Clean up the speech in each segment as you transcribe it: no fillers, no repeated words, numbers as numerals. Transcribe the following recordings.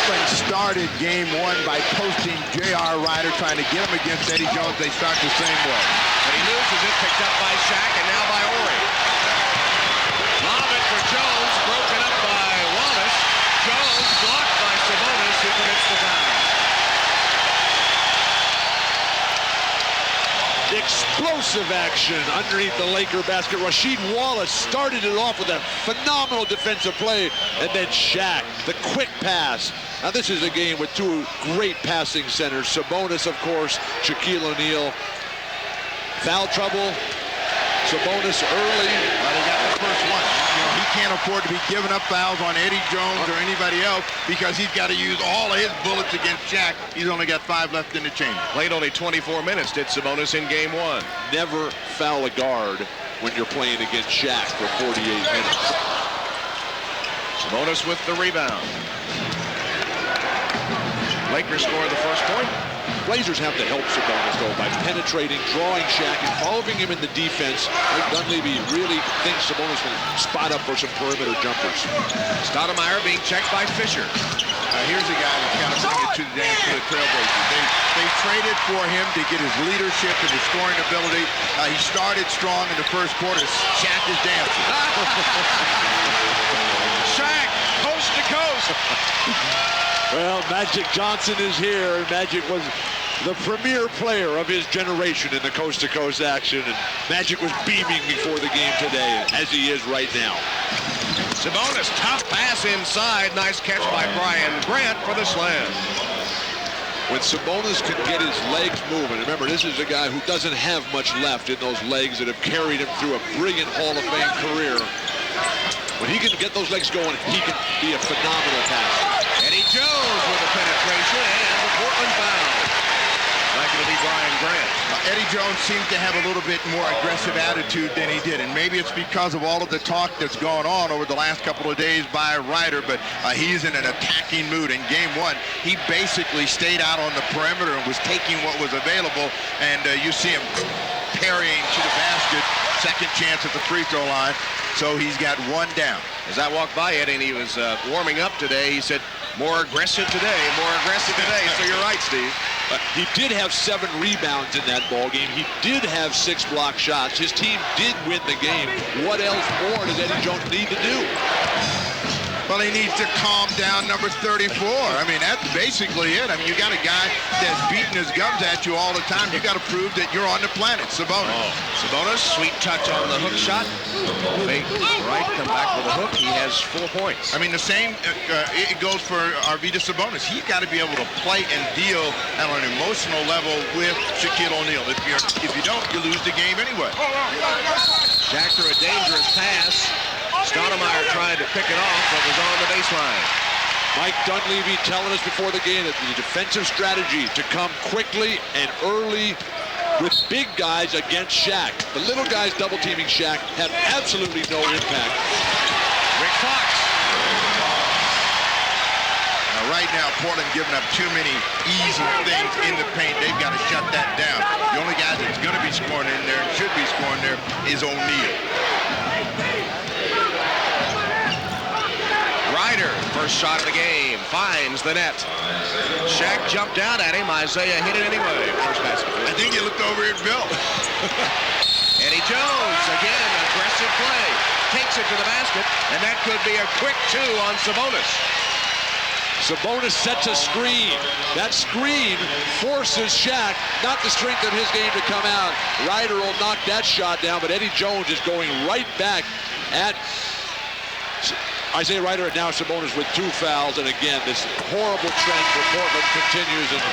Portland started game one by posting J.R. Ryder, trying to get him against Eddie Jones. They start the same way. But he loses it, picked up by Shaq, and now by Ori. Lob it for Jones, broken up by Wallace. Jones blocked by Sabonis, who commits the foul. Explosive action underneath the Laker basket. Rasheed Wallace started it off with a phenomenal defensive play, and then Shaq, the quick pass. Now this is a game with two great passing centers. Sabonis, of course, Shaquille O'Neal. Foul trouble. Sabonis early. Well, he got the first one. You know, he can't afford to be giving up fouls on Eddie Jones or anybody else because he's got to use all of his bullets against Shaq. He's only got 5 left in the chamber. Played only 24 minutes, did Sabonis in game one. Never foul a guard when you're playing against Shaq for 48 minutes. Sabonis with the rebound. Lakers score the first point. Blazers have to help Sabonis, though, by penetrating, drawing Shaq, involving him in the defense. Mike Dunleavy really thinks Sabonis will spot up for some perimeter jumpers. Stoudemire being checked by Fisher. Here's a guy that's got to bring it to the dance for the Trailblazers. They traded for him to get his leadership and his scoring ability. He started strong in the first quarter. Shaq is dancing. Shaq, coast to coast. Well, Magic Johnson is here, and Magic was the premier player of his generation in the coast-to-coast action, and Magic was beaming before the game today, as he is right now. Sabonis, tough pass inside. Nice catch by Brian Grant for the slam. When Sabonis can get his legs moving, remember, this is a guy who doesn't have much left in those legs that have carried him through a brilliant Hall of Fame career. When he can get those legs going, he can be a phenomenal passer. Eddie Jones with a penetration and the Portland foul. Likely to be Brian Grant. Eddie Jones seems to have a little bit more aggressive attitude than he did, and maybe it's because of all of the talk that's gone on over the last couple of days by Ryder, but he's in an attacking mood. In game one, he basically stayed out on the perimeter and was taking what was available, and you see him parrying to the basket. Second chance at the free throw line, so he's got one down. As I walked by Eddie and he was warming up today, he said, more aggressive today, more aggressive today. So you're right, Steve. He did have 7 rebounds in that ball game. He did have 6 block shots. His team did win the game. What else more does Eddie Jones need to do? Well, he needs to calm down number 34. I mean, that's basically it. I mean, you got a guy that's beating his gums at you all the time. You got to prove that you're on the planet. Sabonis. Oh, Sabonis, sweet touch on the hook shot. Fake right, come back with a hook. He has 4 points. I mean, the same, it goes for Arvydas Sabonis. He's got to be able to play and deal on an emotional level with Shaquille O'Neal. If you don't, you lose the game anyway. Shaq threw a dangerous pass. Stoudemire tried to pick it off, but was on the baseline. Mike Dunleavy telling us before the game that the defensive strategy to come quickly and early with big guys against Shaq. The little guys double-teaming Shaq have absolutely no impact. Rick Fox. Right now, Portland giving up too many easy things in the paint. They've got to shut that down. The only guy that's going to be scoring in there, and should be scoring there, is O'Neal. Ryder, first shot of the game, finds the net. Shaq jumped out at him. Isaiah hit it anyway. First basket. I think he looked over at Bill. Eddie Jones, again, aggressive play. Takes it to the basket, and that could be a quick 2 on Sabonis. Sabonis sets a screen. That screen forces Shaq, not the strength of his game, to come out. Ryder will knock that shot down, but Eddie Jones is going right back at Isaiah Ryder, and now Sabonis with 2 fouls. And again, this horrible trend for Portland continues, and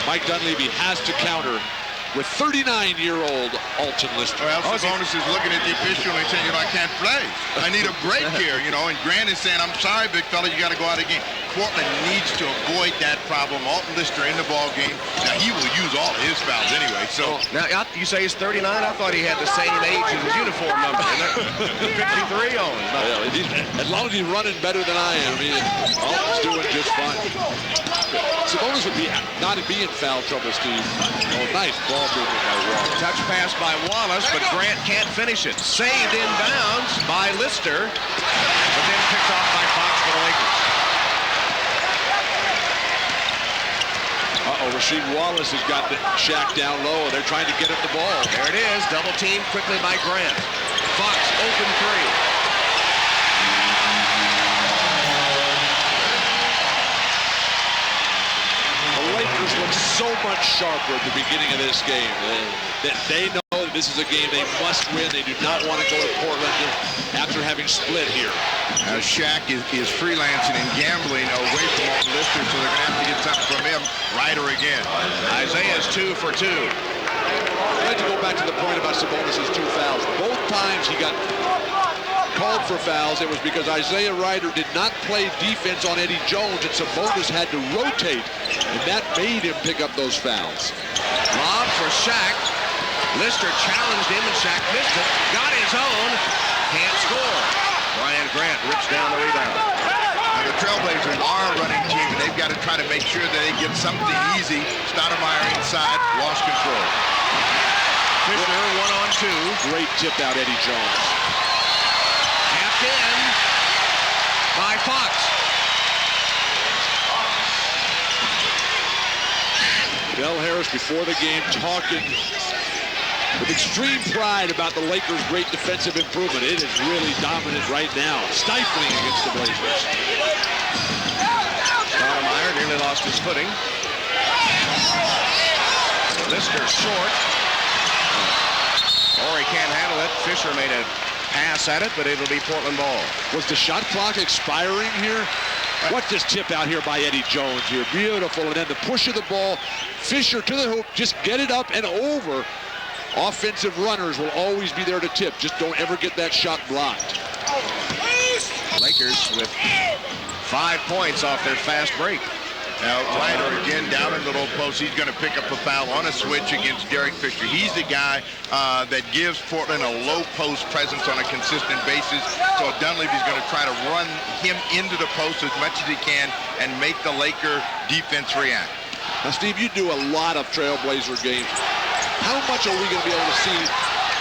Mike Dunleavy has to counter with 39-year-old Alton Lister. Well, Sabonis is looking at the official and saying, I can't play. I need a break here, and Grant is saying, I'm sorry, big fella, you got to go out again. Portland needs to avoid that problem. Alton Lister in the ball game. Now, he will use all of his fouls anyway, so. Now, you say he's 39? I thought he had the same age as his uniform number. 53 only. As long as he's running better than I am, Alton's doing just fine. Sabonis would not be in foul trouble, Steve. Oh, nice ball movement by Wallace. Touch pass by Wallace, but Grant can't finish it. Saved inbounds by Lister, but then picked off by Fox for the Lakers. Rasheed Wallace has got Shaq down low, and they're trying to get him the ball. There it is, double team quickly by Grant. Fox, open three. The Lakers look so much sharper at the beginning of this game. They know that this is a game they must win. They do not want to go to Portland after having split here. Shaq is freelancing and gambling away from all Lister, so they're going to have to get something from him. Ryder again. Isaiah's 2 for 2. I'd like to go back to the point about Sabonis' 2 fouls. Both times he got called for fouls, it was because Isaiah Ryder did not play defense on Eddie Jones, and Sabonis had to rotate, and that made him pick up those fouls. Lob for Shaq. Lister challenged him, and Shaq missed it. Got his own. Can't score. Brian Grant rips down the rebound. Now the Trailblazers are a running team, and they've got to try to make sure that they get something easy. Stoudemire inside, lost control. Fisher 1-on-2. Great tip out, Eddie Jones. Tapped in by Fox. Del Harris before the game talking with extreme pride about the Lakers' great defensive improvement. It is really dominant right now, stifling against the Blazers. Stoudemire nearly lost his footing. Lister short. Horry can't handle it. Fisher made a pass at it, but it'll be Portland ball. Was the shot clock expiring here? What this tip out here by Eddie Jones here. Beautiful. And then the push of the ball. Fisher to the hoop. Just get it up and over. Offensive runners will always be there to tip. Just don't ever get that shot blocked. Lakers with 5 points off their fast break. Now, Ryder again down in the low post. He's going to pick up a foul on a switch against Derek Fisher. He's the guy that gives Portland a low post presence on a consistent basis. So Dunleavy's going to try to run him into the post as much as he can and make the Laker defense react. Now, Steve, you do a lot of Trailblazer games. How much are we going to be able to see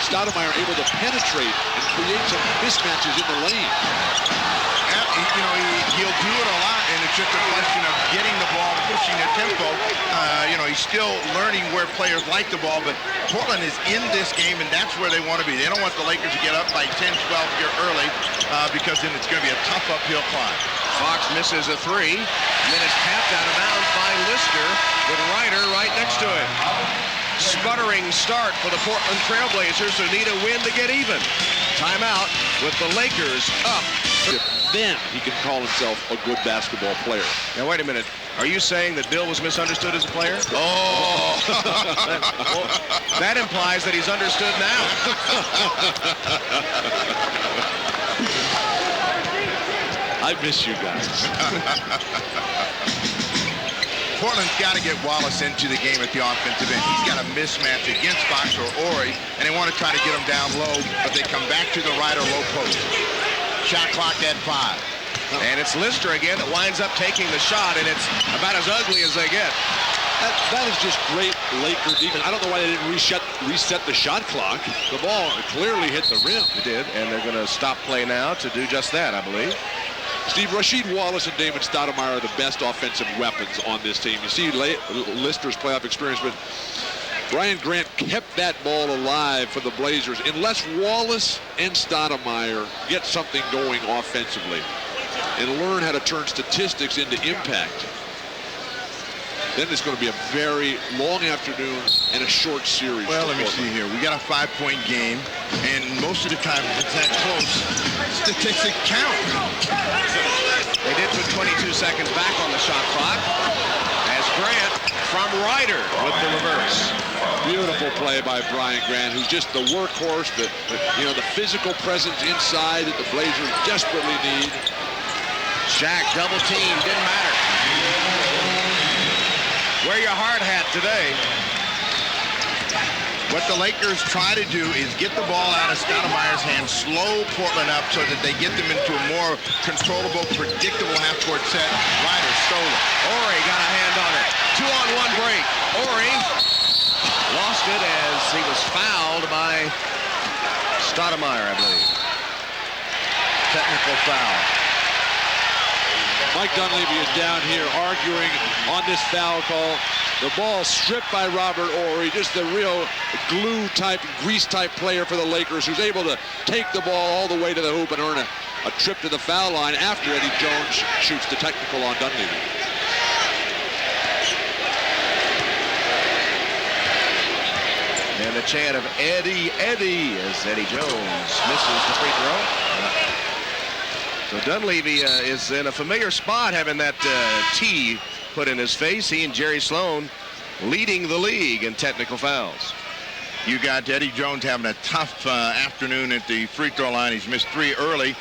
Stoudemire able to penetrate and create some mismatches in the lane? You know, he'll do it a lot, and it's just a question of getting the ball, pushing the tempo. You know, he's still learning where players like the ball, but Portland is in this game, and that's where they want to be. They don't want the Lakers to get up by 10, 12 here early, because then it's going to be a tough uphill climb. Fox misses a 3, and then it's tapped out of bounds by Lister with Ryder right next to it. Sputtering start for the Portland Trailblazers who need a win to get even. Timeout with the Lakers up. Then he can call himself a good basketball player. Now, wait a minute. Are you saying that Bill was misunderstood as a player? Oh! Well, that implies that he's understood now. I miss you guys. Portland's got to get Wallace into the game at the offensive end. He's got a mismatch against Fox or Horry, and they want to try to get him down low, but they come back to the Ryder low post. Shot clock at 5. And it's Lister again that winds up taking the shot, and it's about as ugly as they get. That is just great Laker defense. I don't know why they didn't reset the shot clock. The ball clearly hit the rim. It did, and they're going to stop play now to do just that, I believe. Steve, Rasheed Wallace and Damon Stoudemire are the best offensive weapons on this team. You see Lister's playoff experience, but Brian Grant kept that ball alive for the Blazers. Unless Wallace and Stoudemire get something going offensively and learn how to turn statistics into impact, then it's going to be a very long afternoon and a short series. Well, let me see here. We got a 5-point game, and most of the time it's that close. Statistics count. They did put 22 seconds back on the shot clock as Grant from Ryder with the reverse. Beautiful play by Brian Grant, who's just the workhorse, the physical presence inside that the Blazers desperately need. Shaq double team, didn't matter. Wear your hard hat today. What the Lakers try to do is get the ball out of Stoudemire's hands, slow Portland up so that they get them into a more controllable, predictable half-court set. Ryder stole it. Horry got a hand on it. 2-on-1 break. Horry lost it as he was fouled by Stoudemire, I believe. Technical foul. Mike Dunleavy is down here arguing on this foul call. The ball stripped by Robert Horry, just the real glue type, grease type player for the Lakers, who's able to take the ball all the way to the hoop and earn a trip to the foul line after Eddie Jones shoots the technical on Dunleavy. And the chant of Eddie, Eddie, as Eddie Jones misses the free throw. So Dunleavy is in a familiar spot, having that T put in his face. He and Jerry Sloan leading the league in technical fouls. You got Eddie Jones having a tough afternoon at the free throw line. He's missed 3 early.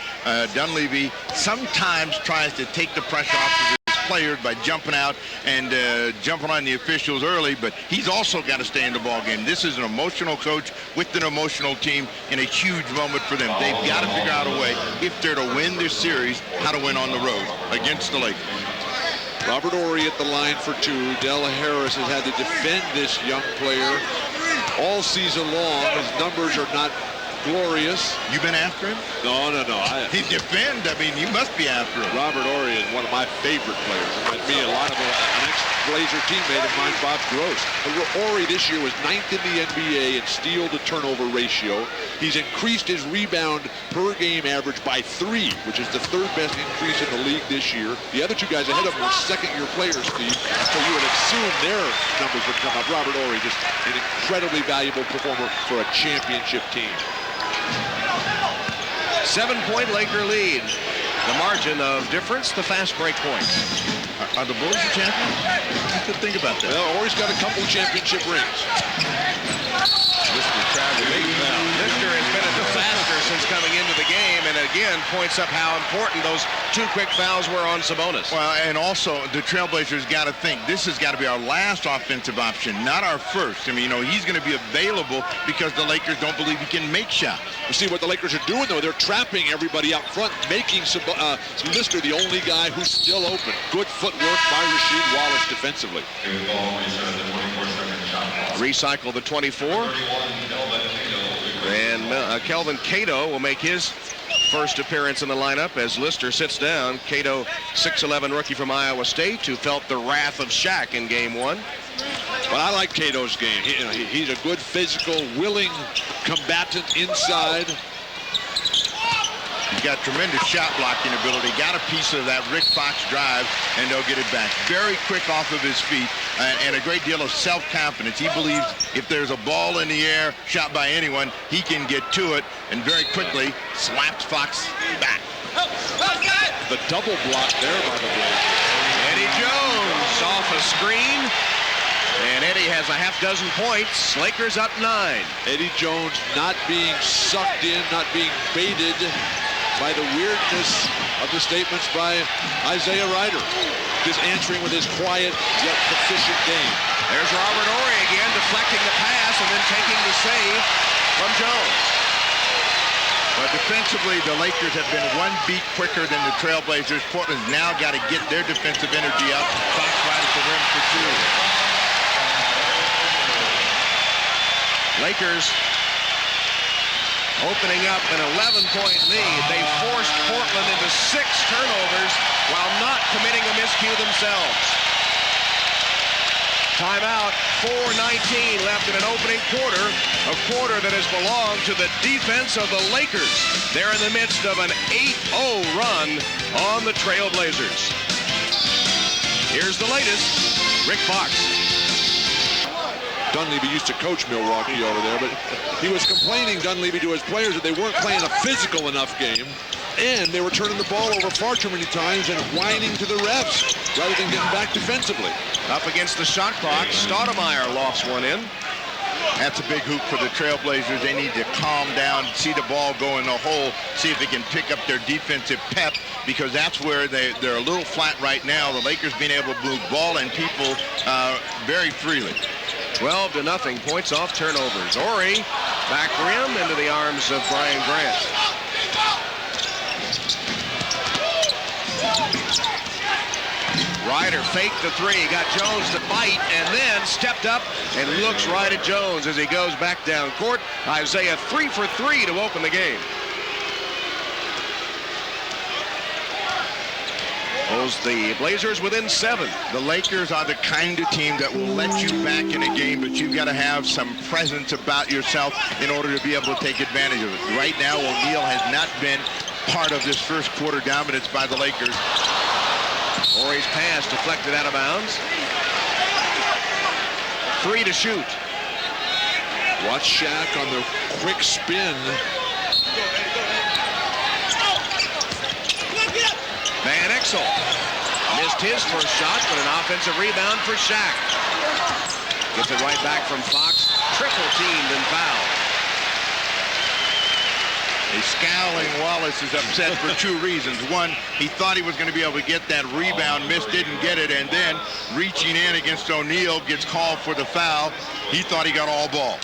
Dunleavy sometimes tries to take the pressure off of his players by jumping out and jumping on the officials early, but he's also got to stay in the ball game. This is an emotional coach with an emotional team in a huge moment for them. They've got to figure out a way, if they're to win this series, how to win on the road against the Lakers. Robert Horry at the line for 2. Del Harris has had to defend this young player all season long. His numbers are not glorious. You been after him? No. He defend. I mean, you must be after him. Robert Horry is one of my favorite players. It might be a lot of an ex-Blazer teammate of mine, Bob Gross. Horry this year was 9th in the NBA in steal to turnover ratio. He's increased his rebound per game average by 3, which is the 3rd best increase in the league this year. The other 2 guys ahead of him are second-year players, Steve, so you would assume their numbers would come up. Robert Horry, just an incredibly valuable performer for a championship team. 7-point Laker lead. The margin of difference, the fast break points. Are the Bulls the champions? I could think about that. Well, Horry's got a couple championship rings. Lister has been a disaster since coming into the game, and again points up how important those 2 quick fouls were on Sabonis. Well, and also the Trailblazers got to think this has got to be our last offensive option, not our first. I mean, you know, he's going to be available because the Lakers don't believe he can make shots. You see what the Lakers are doing, though. They're trapping everybody out front, making Lister the only guy who's still open. Good footwork by Rasheed Wallace defensively. Recycle the 24. And Kelvin Cato will make his first appearance in the lineup as Lister sits down. Cato, 6'11" rookie from Iowa State, who felt the wrath of Shaq in game 1. But I like Cato's game. He's a good physical, willing combatant inside. He's got tremendous shot blocking ability. Got a piece of that Rick Fox drive, and they'll get it back. Very quick off of his feet, and a great deal of self-confidence. He believes if there's a ball in the air, shot by anyone, he can get to it, and very quickly slaps Fox back. The double block there by the Blazers. Eddie Jones off a screen, and Eddie has a half-dozen points. Lakers up 9. Eddie Jones not being sucked in, not being baited by the weirdness of the statements by Isaiah Ryder. Just answering with his quiet yet proficient game. There's Robert Horry again, deflecting the pass and then taking the save from Jones. But defensively, the Lakers have been 1 beat quicker than the Trailblazers. Portland's now got to get their defensive energy up. Fox right at the rim for 2. Lakers opening up an 11-point lead. They forced Portland into 6 turnovers while not committing a miscue themselves. Timeout, 4:19 left in an opening quarter, a quarter that has belonged to the defense of the Lakers. They're in the midst of an 8-0 run on the Trailblazers. Here's the latest, Rick Fox. Dunleavy used to coach Milwaukee over there, but he was complaining, Dunleavy, to his players that they weren't playing a physical enough game, and they were turning the ball over far too many times and whining to the refs rather than getting back defensively. Up against the shot clock, Stoudemire lofts one in. That's a big hoop for the Trailblazers. They need to calm down, see the ball go in the hole, see if they can pick up their defensive pep, because that's where they're a little flat right now. The Lakers being able to move ball and people very freely. 12-0, points off turnovers. Horry, back rim into the arms of Brian Grant. Ryder faked the 3, got Jones to bite, and then stepped up and looks right at Jones as he goes back down court. Isaiah 3 for 3 to open the game. totals. The Blazers within 7. The Lakers are the kind of team that will let you back in a game, but you've got to have some presence about yourself in order to be able to take advantage of it. Right now, O'Neal has not been part of this first quarter dominance by the Lakers. Horry's pass deflected out of bounds. 3 to shoot. Watch Shaq on the quick spin. Van Exel missed his first shot, but an offensive rebound for Shaq. Gets it right back from Fox. Triple teamed and fouled. A scowling Wallace is upset for 2 reasons. One, he thought he was going to be able to get that rebound, missed, didn't get it, and then reaching in against O'Neal, gets called for the foul. He thought he got all ball.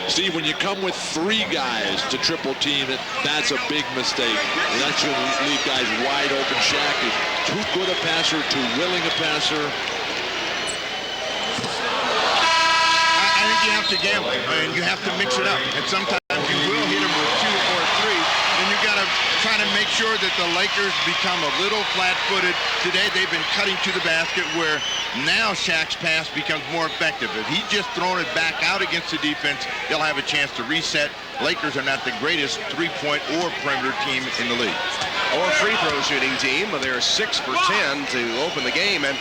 Steve, when you come with 3 guys to triple team it, that's a big mistake. That's going to leave guys wide open. Shaq is too good a passer, too willing a passer. I think you have to gamble, and you have to mix it up. And sometimes you will hit him with 2 or 3, and you got to try to make sure that the Lakers become a little flat-footed. Today they've been cutting to the basket, where now Shaq's pass becomes more effective. If he's just throwing it back out against the defense, they'll have a chance to reset. Lakers are not the greatest three-point or perimeter team in the league. Or free throw shooting team, but they're 6 for 10 to open the game, and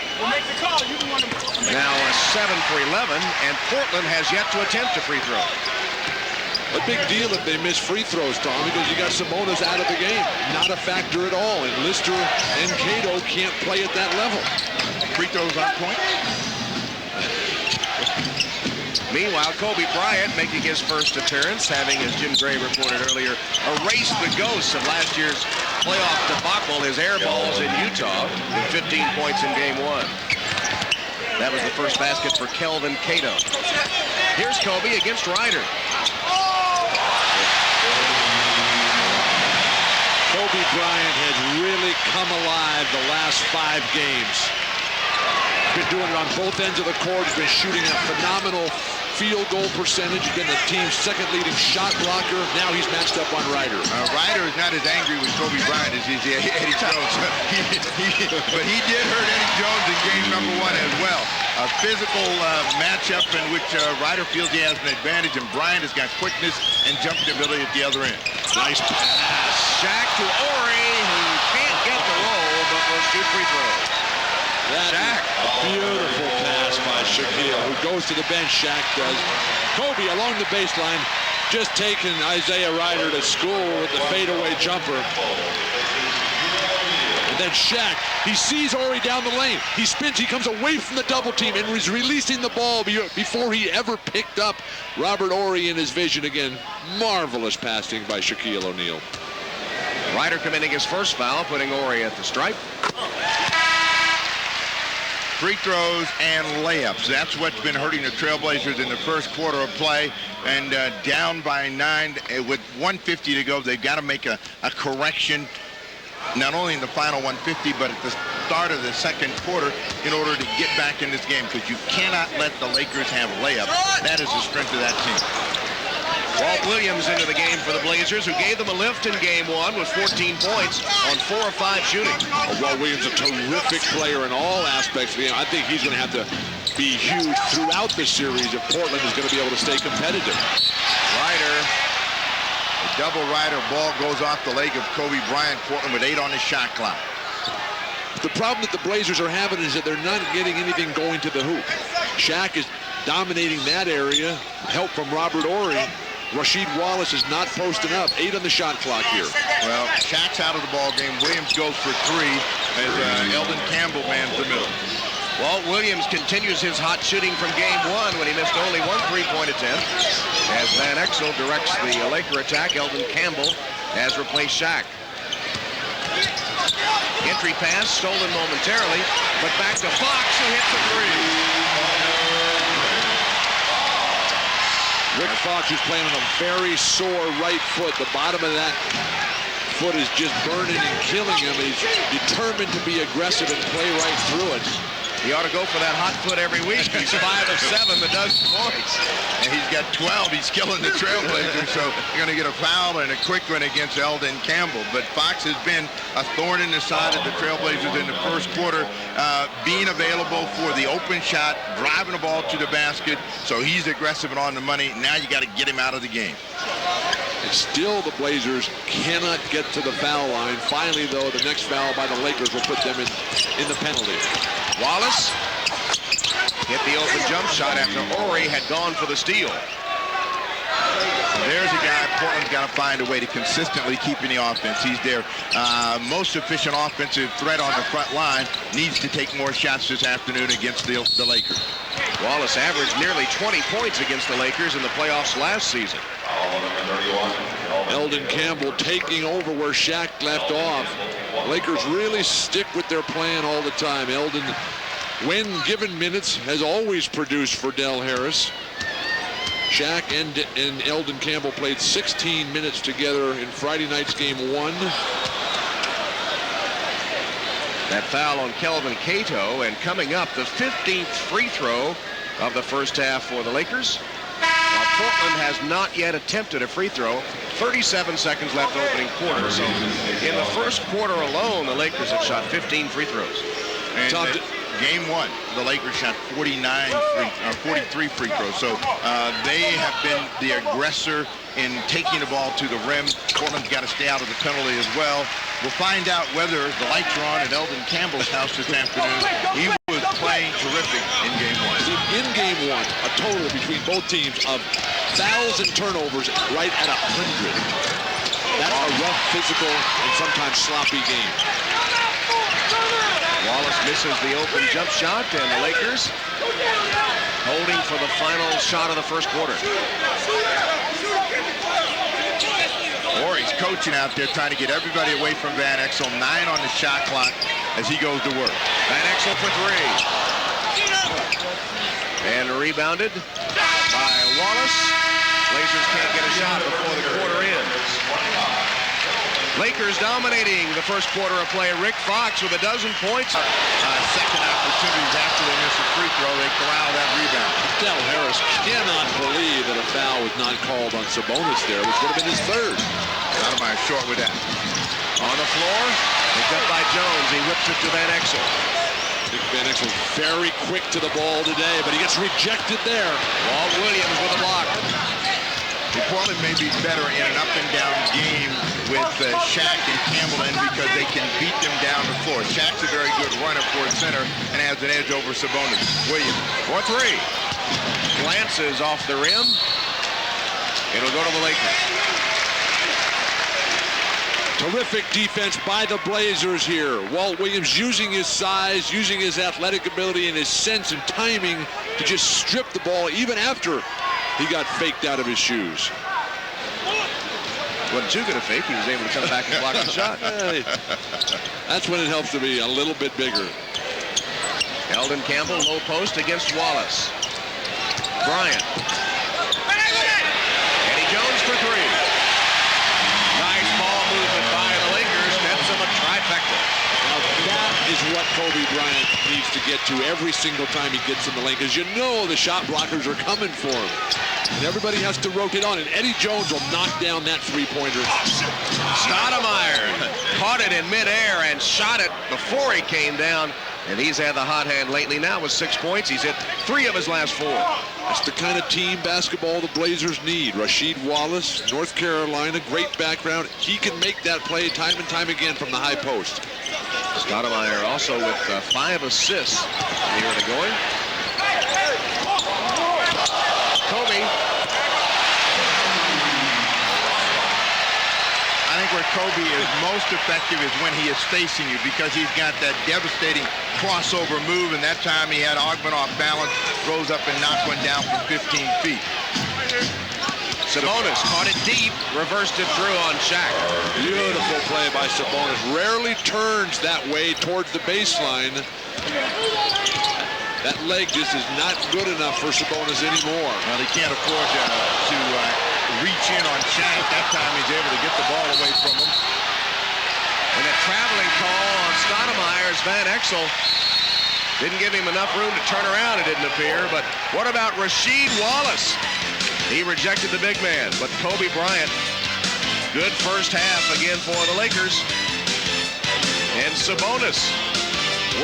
now 7 for 11, and Portland has yet to attempt a free throw. A big deal if they miss free throws, Tom, because you got Sabonis out of the game. Not a factor at all, and Lister and Cato can't play at that level. Free throws on point. Meanwhile, Kobe Bryant making his first appearance, having, as Jim Gray reported earlier, erased the ghosts of last year's playoff debacle, his air balls in Utah, with 15 points in game 1. That was the first basket for Kelvin Cato. Here's Kobe against Ryder. Kobe Bryant has really come alive the last 5 games. Been doing it on both ends of the court. He's been shooting a phenomenal field goal percentage. He's been the team's second leading shot blocker. Now he's matched up on Ryder. Ryder is not as angry with Kobe Bryant as he's Eddie Jones. But he did hurt Eddie Jones in game number 1 as well. A physical matchup in which Ryder feels he has an advantage, and Bryant has got quickness and jumping ability at the other end. Nice pass. Shaq to Horry, who can't get the roll, but will shoot free throw. Shaq. Beautiful pass by Shaquille, who goes to the bench. Shaq does. Kobe along the baseline, just taking Isaiah Ryder to school with the fadeaway jumper. And then Shaq, he sees Horry down the lane. He spins, he comes away from the double team and is releasing the ball before he ever picked up Robert Horry in his vision again. Marvelous passing by Shaquille O'Neal. Ryder committing his first foul, putting Horry at the stripe. Free throws and layups. That's what's been hurting the Trailblazers in the first quarter of play. And down by 9 with 1:50 to go. They've got to make a correction, not only in the final 1:50, but at the start of the second quarter in order to get back in this game, because you cannot let the Lakers have layups. That is the strength of that team. Walt Williams into the game for the Blazers, who gave them a lift in game 1 with 14 points on 4 of 5 shooting. Walt Williams, a terrific player in all aspects of the game. I think he's going to have to be huge throughout the series if Portland is going to be able to stay competitive. Ryder, a double Ryder ball goes off the leg of Kobe Bryant. Portland with 8 on the shot clock. The problem that the Blazers are having is that they're not getting anything going to the hoop. Shaq is dominating that area. Help from Robert Horry. Rasheed Wallace is not posting up. 8 on the shot clock here. Well, Shaq's out of the ball game. Williams goes for 3 as Eldon Campbell mans the middle. Walt Williams continues his hot shooting from game 1 when he missed only 1 3-point attempt. As Van Exel directs the Laker attack, Eldon Campbell has replaced Shaq. Entry pass stolen momentarily, but back to Fox, who hits a 3. Rick Fox, who's playing on a very sore right foot. The bottom of that foot is just burning and killing him. He's determined to be aggressive and play right through it. He ought to go for that hot foot every week. He's 5 of 7 that does points. And he's got 12. He's killing the Trailblazers, so you're going to get a foul and a quick one against Eldon Campbell. But Fox has been a thorn in the side of the Trailblazers in the first quarter, being available for the open shot, driving the ball to the basket. So he's aggressive and on the money. Now you got to get him out of the game. And still the Blazers cannot get to the foul line. Finally, though, the next foul by the Lakers will put them in the penalty. Wallace hit the open jump shot after Ori had gone for the steal. There's a guy Portland's got to find a way to consistently keep in the offense. He's their most efficient offensive threat on the front line. Needs to take more shots this afternoon against the Lakers. Wallace averaged nearly 20 points against the Lakers in the playoffs last season. Eldon Campbell taking over where Shaq left off. Lakers really stick with their plan all the time. Eldon, when given minutes, has always produced for Del Harris. Shaq and Eldon Campbell played 16 minutes together in Friday night's game 1. That foul on Kelvin Cato, and coming up, the 15th free throw of the first half for the Lakers. While Portland has not yet attempted a free throw. 37 seconds left opening quarter. So in the first quarter alone, the Lakers have shot 15 free throws. And game 1, the Lakers shot 43 free throws. So they have been the aggressor in taking the ball to the rim. Portland's got to stay out of the penalty as well. We'll find out whether the lights are on at Eldon Campbell's house this afternoon. He was playing terrific in game 1. In game 1, a total between both teams of fouls and turnovers right at 100. That's a rough, physical, and sometimes sloppy game. Wallace misses the open jump shot, and the Lakers holding for the final shot of the first quarter. Ori's coaching out there, trying to get everybody away from Van Exel. 9 on the shot clock as he goes to work. Van Exel for 3. And rebounded by Wallace. Blazers can't get a shot before the quarter ends. Lakers dominating the first quarter of play. Rick Fox with 12 points. Second opportunities after they miss a free throw. They corral that rebound. Del Harris cannot believe that a foul was not called on Sabonis there, which would have been his third. Stoudemire short with that. On the floor, picked up by Jones. He whips it to Van Exel. I think Van Exel very quick to the ball today, but he gets rejected there. Walt Williams with a block. Portland may be better in an up-and-down game with Shaq and Campbell in because they can beat them down the floor. Shaq's a very good runner for a center and has an edge over Sabonis. Williams for 3. Glances off the rim. It'll go to the Lakers. Terrific defense by the Blazers here. Walt Williams using his size, using his athletic ability and his sense and timing to just strip the ball even after he got faked out of his shoes. Wasn't too good a fake. He was able to come back and block the shot. That's when it helps to be a little bit bigger. Eldon Campbell, low post against Wallace. Bryant. Eddie Jones for 3. Nice ball movement by the Lakers. That's a trifecta. Now that is what Kobe Bryant needs to get to every single time he gets in the lane, because you know the shot blockers are coming for him. And everybody has to rotate on, and Eddie Jones will knock down that three-pointer. Stoudemire caught it in midair and shot it before he came down. And he's had the hot hand lately now with 6 points. He's hit 3 of his last 4. That's the kind of team basketball the Blazers need. Rasheed Wallace, North Carolina, great background. He can make that play time and time again from the high post. Stoudemire also with 5 assists here to going. Kobe. I think where Kobe is most effective is when he is facing you, because he's got that devastating crossover move, and that time he had Augment off balance, rose up and knocked one down from 15 feet. Sabonis caught it deep, reversed it through on Shaq. Beautiful play by Sabonis. Rarely turns that way towards the baseline. That leg just is not good enough for Sabonis anymore. Well, they can't afford to reach in on Shaq. That time he's able to get the ball away from him. And a traveling call on Stoudemire's Van Exel. Didn't give him enough room to turn around, it didn't appear. But what about Rasheed Wallace? He rejected the big man, but Kobe Bryant, good first half again for the Lakers. And Sabonis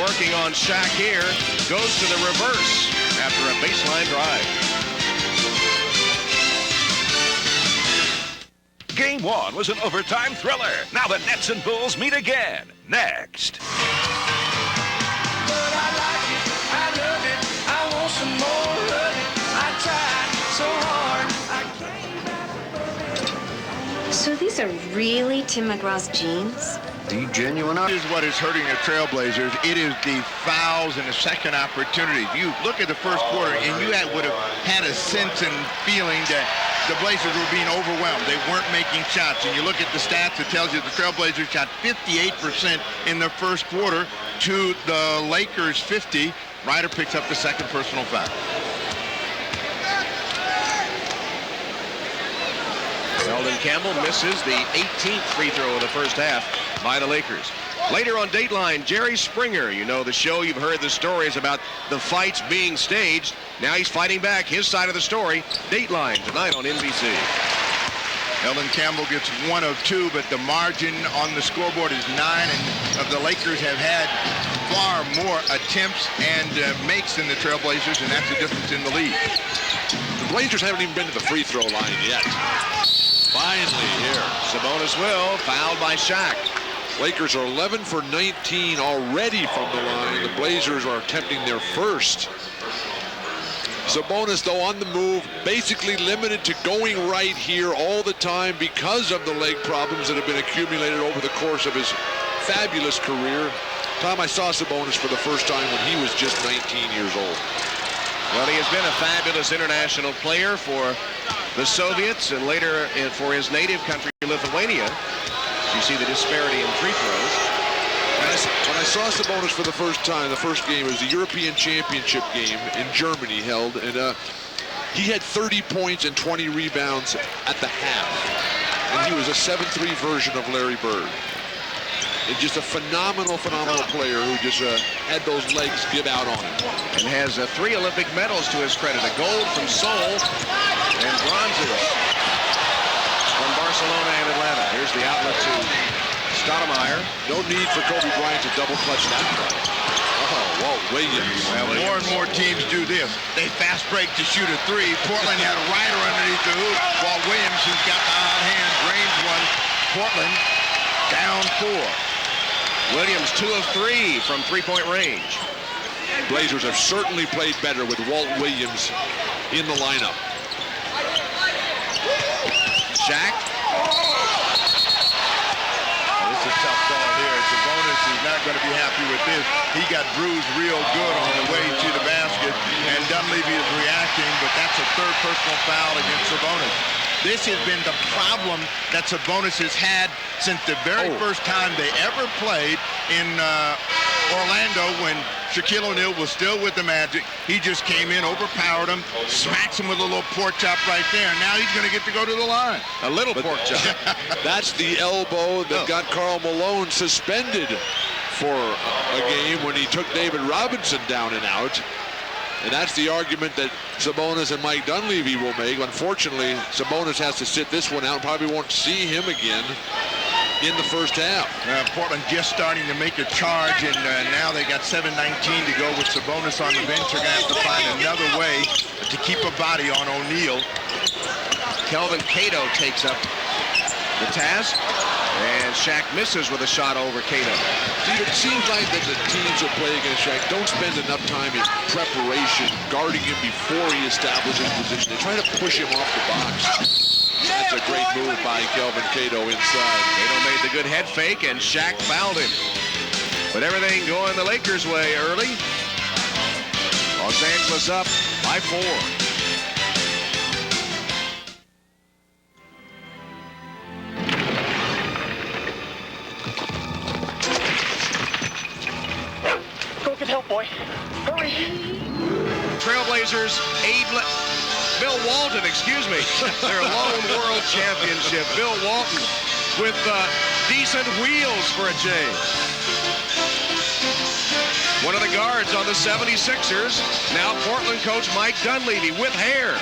working on Shaq here, goes to the reverse after a baseline drive. Game 1 was an overtime thriller. Now the Nets and Bulls meet again. Next. So these are really Tim McGraw's jeans? The genuine. This is what is hurting the Trailblazers. It is the fouls and the second opportunities. You look at the first quarter, and you would have had a sense and feeling that the Blazers were being overwhelmed. They weren't making shots. And you look at the stats, it tells you the Trailblazers shot 58% in the first quarter to the Lakers 50. Ryder picks up the second personal foul. Eldon Campbell misses the 18th free throw of the first half by the Lakers. Later on Dateline, Jerry Springer. You know the show. You've heard the stories about the fights being staged. Now he's fighting back his side of the story. Dateline tonight on NBC. Eldon Campbell gets 1 of 2, but the margin on the scoreboard is 9, and the Lakers have had far more attempts and makes than the Trailblazers, and that's the difference in the league. The Blazers haven't even been to the free throw line yet. Finally here. Sabonis will, fouled by Shaq. Lakers are 11 for 19 already from the line. The Blazers are attempting their first. Sabonis, though, on the move, basically limited to going right here all the time because of the leg problems that have been accumulated over the course of his fabulous career. Time I saw Sabonis for the first time when he was just 19 years old. Well, he has been a fabulous international player for the Soviets and later for his native country, Lithuania. You see the disparity in free throws. When I saw Sabonis for the first time, the first game was the European Championship game in Germany held, and he had 30 points and 20 rebounds at the half. And he was a 7-3 version of Larry Bird. And just a phenomenal player who just had those legs give out on him. And has 3 Olympic medals to his credit. A gold from Seoul and bronzes from Barcelona and Atlanta. Here's the outlet to Stoudemire. No need for Kobe Bryant to double clutch that play. Oh, Walt Williams. Well, more and more teams do this. They fast break to shoot a 3. Portland had a rider underneath the hoop. Walt Williams, who's got the hot hand, drains one. Portland down 4. Williams 2 of 3 from three-point range. Blazers have certainly played better with Walt Williams in the lineup. Shaq. This is a tough call here. Sabonis is not going to be happy with this. He got bruised real good on the way to the basket, and Dunleavy is reacting, but that's a third personal foul against Sabonis. This has been the problem that Sabonis has had since the very first time they ever played in Orlando when Shaquille O'Neal was still with the Magic. He just came in, overpowered him, smacks him with a little pork chop right there. Now he's going to get to go to the line. A little pork chop. That's the elbow that got Karl Malone suspended for a game when he took David Robinson down and out. And that's the argument that Sabonis and Mike Dunleavy will make. Unfortunately, Sabonis has to sit this one out. Probably won't see him again in the first half. Portland just starting to make a charge, and now they got 7:19 to go with Sabonis on the bench. They're going to have to find another way to keep a body on O'Neal. Kelvin Cato takes up the task, and Shaq misses with a shot over Cato. See, it seems like that the teams that play against Shaq don't spend enough time in preparation, guarding him before he establishes position. They try to push him off the box. That's a great move by Kelvin Cato inside. Cato made the good head fake, and Shaq fouled him. But everything going the Lakers' way early. Los Angeles up by 4. Help, boy. Hurry. Trailblazers, Bill Walton, excuse me. Their lone world championship. Bill Walton with decent wheels for a change. one of the guards on the 76ers. Now Portland coach Mike Dunleavy with hair.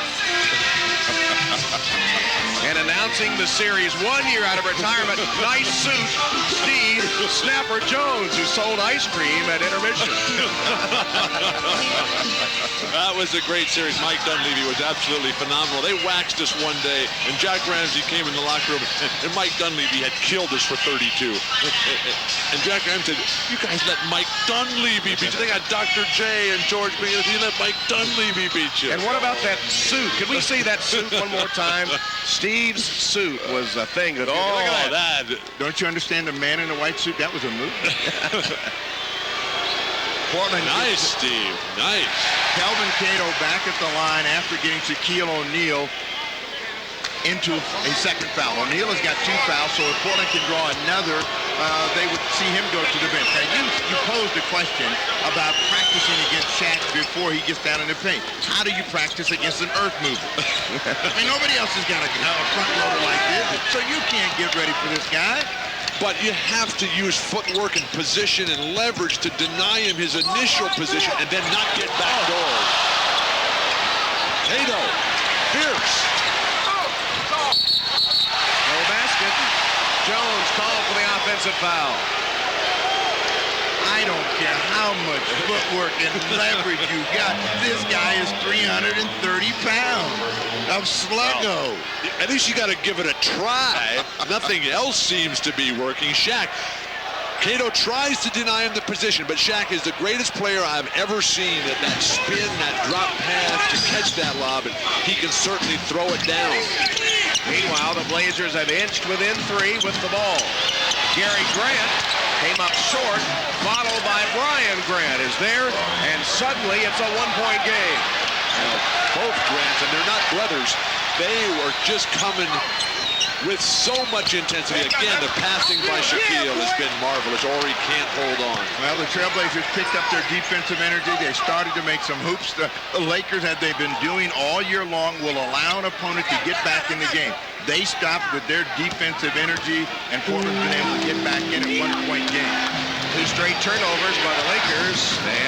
And announcing the series 1 year out of retirement, nice suit, Steve Snapper Jones, who sold ice cream at intermission. That was a great series. Mike Dunleavy was absolutely phenomenal. They waxed us one day, and Jack Ramsey came in the locker room, and Mike Dunleavy had killed us for 32. And Jack Ramsey said, "You guys let Mike Dunleavy beat you. They got Dr. J and George B. You let Mike Dunleavy beat you." And what about that suit? Can we see that suit one more time? Steve's suit was a thing. That, Look at that. Don't you understand the man in the white suit? That was a move. Portland. Nice, Steve. Nice. Kelvin Cato back at the line after getting Shaquille O'Neal into a second foul. O'Neal has got 2 fouls, so if Portland can draw another, they would see him go to the bench. Now, you posed a question about practicing against Shaq before he gets down in the paint. How do you practice against an earth mover? I mean, nobody else has got a front loader like this, so you can't get ready for this guy. But you have to use footwork and position and leverage to deny him his initial position and then not get backdoored. Cato, fierce. No basket. Jones called for the offensive foul. I don't care how much footwork and leverage you got. This guy is 330 pounds of sluggo. At least you got to give it a try. Nothing else seems to be working. Shaq, Cato tries to deny him the position, but Shaq is the greatest player I've ever seen at that spin, that drop pass to catch that lob, and he can certainly throw it down. Meanwhile, the Blazers have inched within 3 with the ball. Gary Grant came up short, followed by Brian Grant is there, and suddenly it's a 1-point game. Both Grants, and they're not brothers, they were just coming with so much intensity. Again, the passing by Shaquille has been marvelous. Ori can't hold on. Well, the Trailblazers picked up their defensive energy. They started to make some hoops. The Lakers, as they've been doing all year long, will allow an opponent to get back in the game. They stopped with their defensive energy, and Portland's been able to get back in a 1-point game. 2 straight turnovers by the Lakers,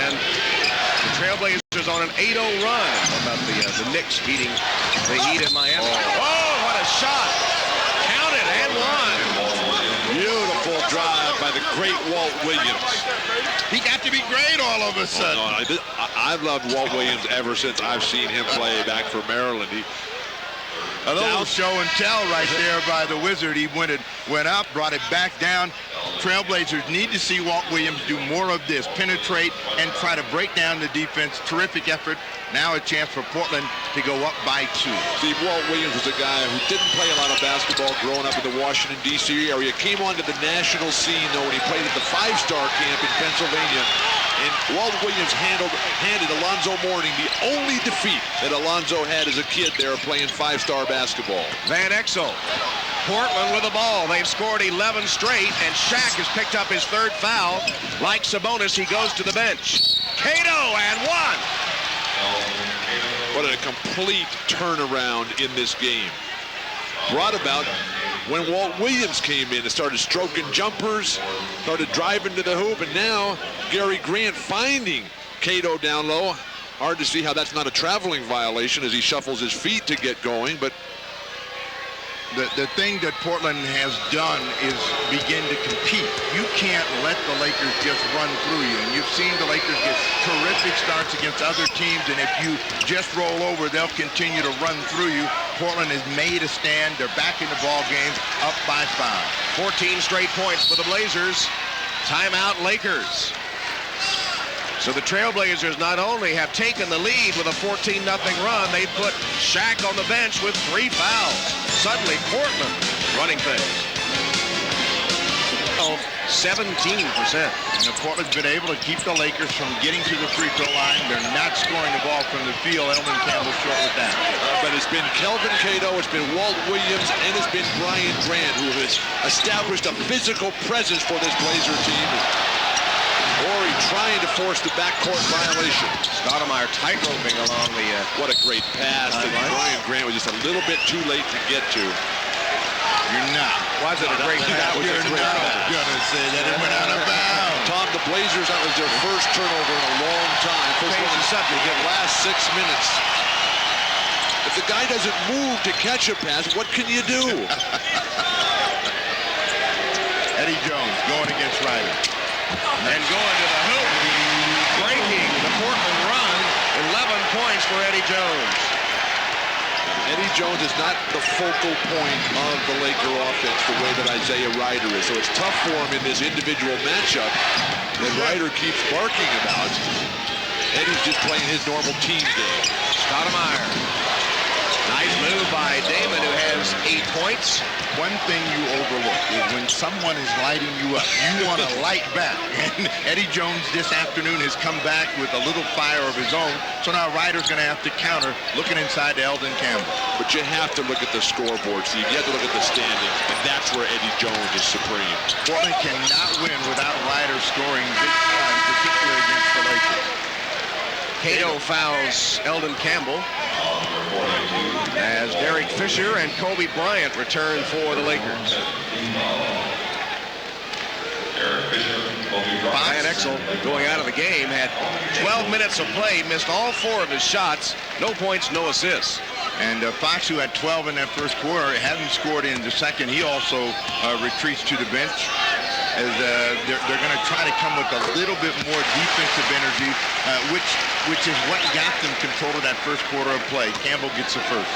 and the Trailblazers on an 8-0 run. How about the Knicks beating the Heat in Miami? Oh, what a shot! Counted and one. Beautiful drive by the great Walt Williams. He got to be great all of a sudden. I've loved Walt Williams ever since I've seen him play back for Maryland. A little show and tell right there by the Wizard. He went up, brought it back down. Trailblazers need to see Walt Williams do more of this, penetrate and try to break down the defense. Terrific effort. Now a chance for Portland to go up by 2. See, Walt Williams was a guy who didn't play a lot of basketball growing up in the Washington, D.C. area. Came onto the national scene, though, when he played at the 5-star camp in Pennsylvania. And Walt Williams handed Alonzo Mourning the only defeat that Alonzo had as a kid there playing 5-star basketball. Van Exel. Portland with the ball. They've scored 11 straight, and Shaq has picked up his 3rd foul. Like Sabonis, he goes to the bench. Cato and 1. What a complete turnaround in this game. Brought about when Walt Williams came in and started stroking jumpers, started driving to the hoop, and now Gary Grant finding Cato down low. Hard to see how that's not a traveling violation as he shuffles his feet to get going, but the thing that Portland has done is begin to compete. You can't let the Lakers just run through you. And you've seen the Lakers get terrific starts against other teams, and if you just roll over, they'll continue to run through you. Portland has made a stand. They're back in the ball game, up by 5. 14 straight points for the Blazers. Timeout, Lakers. So the Trailblazers not only have taken the lead with a 14-0 run, they put Shaq on the bench with 3 fouls. Suddenly, Portland running things. 17%. And Portland's been able to keep the Lakers from getting to the free throw line. They're not scoring the ball from the field. Elman Campbell short with that. But it's been Kelvin Cato, it's been Walt Williams, and it's been Brian Grant who has established a physical presence for this Blazer team. Ori trying to force the backcourt violation. Stoudemire tight-roping along the... What a great pass that Brian Grant was just a little bit too late to get to. You're not. Was it a great pass? You're not going to say that it went out of bounds. Tom the Blazers, that was their first turnover in a long time. First one in the last 6 minutes. If the guy doesn't move to catch a pass, what can you do? Eddie Jones going against Ryder. And going to the hoop, breaking the Portland run. 11 points for Eddie Jones. Eddie Jones is not the focal point of the Laker offense the way that Isaiah Ryder is. So it's tough for him in this individual matchup that Ryder keeps barking about. Eddie's just playing his normal team game. Stoudemire. Nice move by Damon, who has 8 points. One thing you overlook is when someone is lighting you up, you want to light back. And Eddie Jones this afternoon has come back with a little fire of his own. So now Ryder's going to have to counter, looking inside to Eldon Campbell. But you have to look at the scoreboard, Steve. You have to look at the standings, and that's where Eddie Jones is supreme. Portland cannot win without Ryder scoring big time, particularly against the Lakers. Cato fouls Eldon Campbell as Derek Fisher and Kobe Bryant return for the Lakers. Brian Exel, going out of the game, had 12 minutes of play, missed all 4 of his shots, no points, no assists. And Fox, who had 12 in that first quarter, hadn't scored in the second. He also retreats to the bench. As they're going to try to come with a little bit more defensive energy, which is what got them control of that first quarter of play. Campbell gets the first.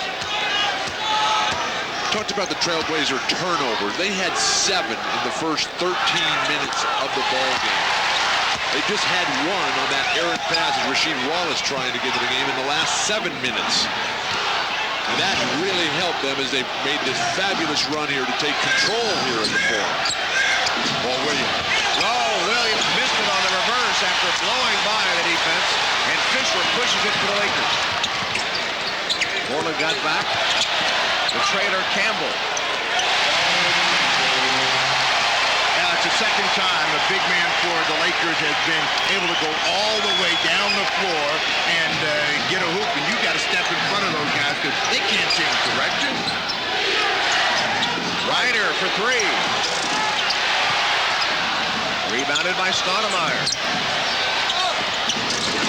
Talked about the Trailblazer turnovers. They had 7 in the first 13 minutes of the ball game. They just had 1 on that errant pass as Rasheed Wallace trying to get to the game in the last 7 minutes. And that really helped them as they made this fabulous run here to take control here in the fourth. Williams missed it on the reverse after blowing by the defense, and Fisher pushes it to the Lakers. Portland got back. The trailer Campbell. Yeah, it's the second time a big man for the Lakers has been able to go all the way down the floor and get a hoop, and you got to step in front of those guys because they can't change direction. Ryder for 3. Rebounded by Stoudemire.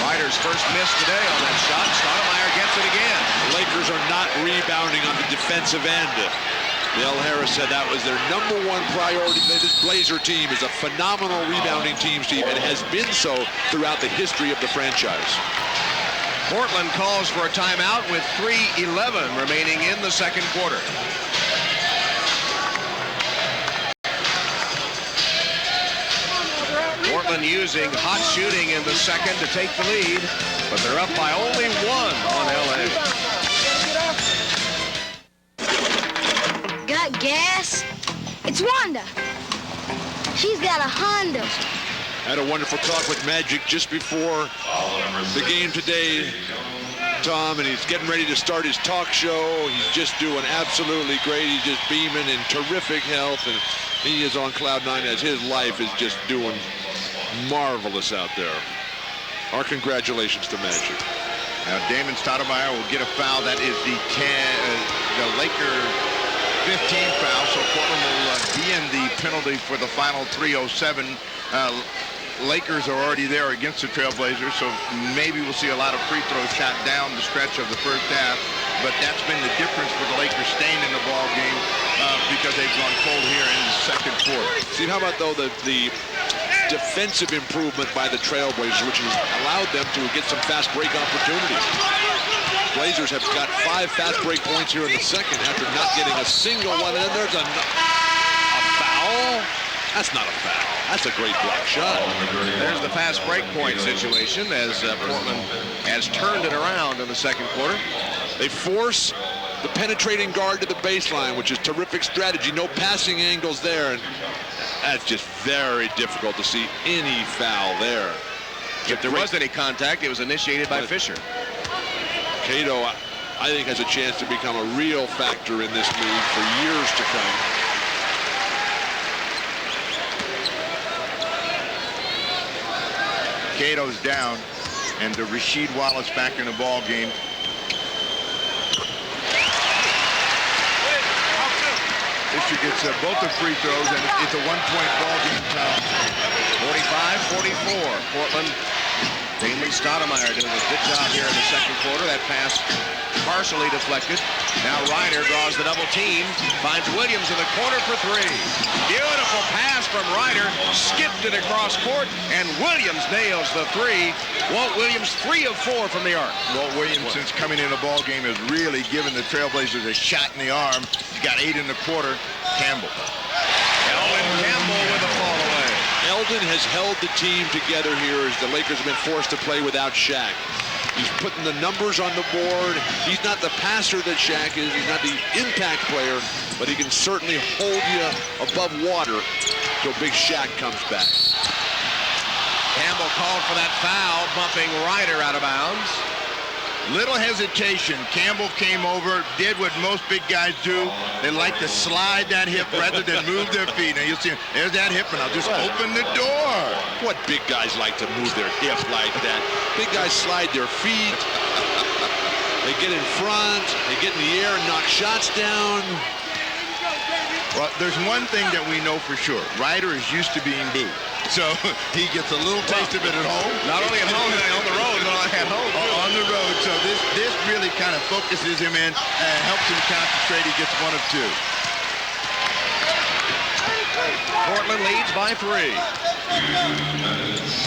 Ryder's first miss today on that shot. Stoudemire gets it again. The Lakers are not rebounding on the defensive end. Bill Harris said that was their #1 priority. This Blazer team is a phenomenal rebounding team, Steve, and has been so throughout the history of the franchise. Portland calls for a timeout with 3:11 remaining in the second quarter. Portland using hot shooting in the second to take the lead, but they're up by only 1 on LA. Got gas? It's Wanda. She's got a Honda. Had a wonderful talk with Magic just before the game today, Tom, and he's getting ready to start his talk show. He's just doing absolutely great. He's just beaming in terrific health, and he is on cloud 9 as his life is just doing marvelous out there. Our congratulations to Magic. Now Damon Stoudemire will get a foul. That is the Laker 15 foul. So Portland will be in the penalty for the final 3:07. Lakers are already there against the Trailblazers, so maybe we'll see a lot of free throws shot down the stretch of the first half. But that's been the difference for the Lakers staying in the ball game because they've gone cold here in the second quarter. See, how about, though, the defensive improvement by the Trailblazers, which has allowed them to get some fast break opportunities. Blazers have got 5 fast break points here in the second after not getting a single one. And then there's a foul. That's not a foul. That's a great block shot. There's the fast break point situation as Portland has turned it around in the second quarter. They force the penetrating guard to the baseline, which is terrific strategy. No passing angles there. And that's just very difficult to see any foul there. If there was any contact, it was initiated by Fisher. Cato, I think, has a chance to become a real factor in this league for years to come. Cato's down, and Rasheed Wallace back in the ball game. Fisher gets both the free throws, and it's a 1-point ball game. 45-44. Portland. Damon Stoudemire doing a good job here in the second quarter. That pass partially deflected. Now Ryder draws the double team. Finds Williams in the corner for three. Beautiful pass from Ryder. Skipped it across court, and Williams nails the three. Walt Williams 3 of 4 from the arc. Walt Williams, since coming in the ball game, has really given the Trailblazers a shot in the arm. He's got 8 in the quarter. Campbell. Eldon Campbell with a fall away. Eldon has held the team together here as the Lakers have been forced to play without Shaq. He's putting the numbers on the board. He's not the passer that Shaq is. He's not the impact player, but he can certainly hold you above water till Big Shaq comes back. Campbell called for that foul, bumping Ryder out of bounds. Little hesitation. Campbell came over, did what most big guys do. They like to slide that hip rather than move their feet. Now you'll see, there's that hip, and I'll just open the door. What big guys like to move their hip like that? Big guys slide their feet. They get in front. They get in the air and knock shots down. Well, there's one thing that we know for sure. Ryder is used to being booed. So he gets a little taste of it at home. Not only at home, but on the road, but at home. On the road. So this really kind of focuses him in and helps him concentrate. He gets 1 of 2. Portland leads by 3.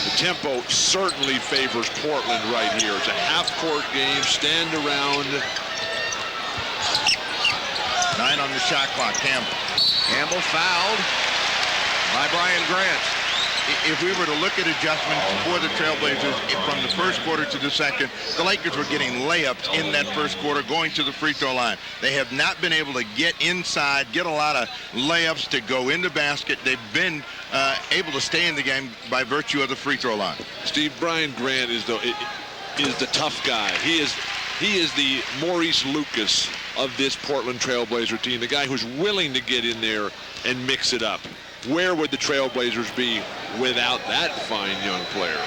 The tempo certainly favors Portland right here. It's a half-court game. Stand around. 9 on the shot clock. Campbell fouled by Brian Grant. If we were to look at adjustments for the Trailblazers from the first quarter to the second, the Lakers were getting layups in that first quarter going to the free throw line. They have not been able to get inside, get a lot of layups to go in the basket. They've been able to stay in the game by virtue of the free throw line. Steve, Brian Grant is the tough guy. He is the Maurice Lucas of this Portland Trailblazer team, the guy who's willing to get in there and mix it up. Where would the Trailblazers be without that fine young player?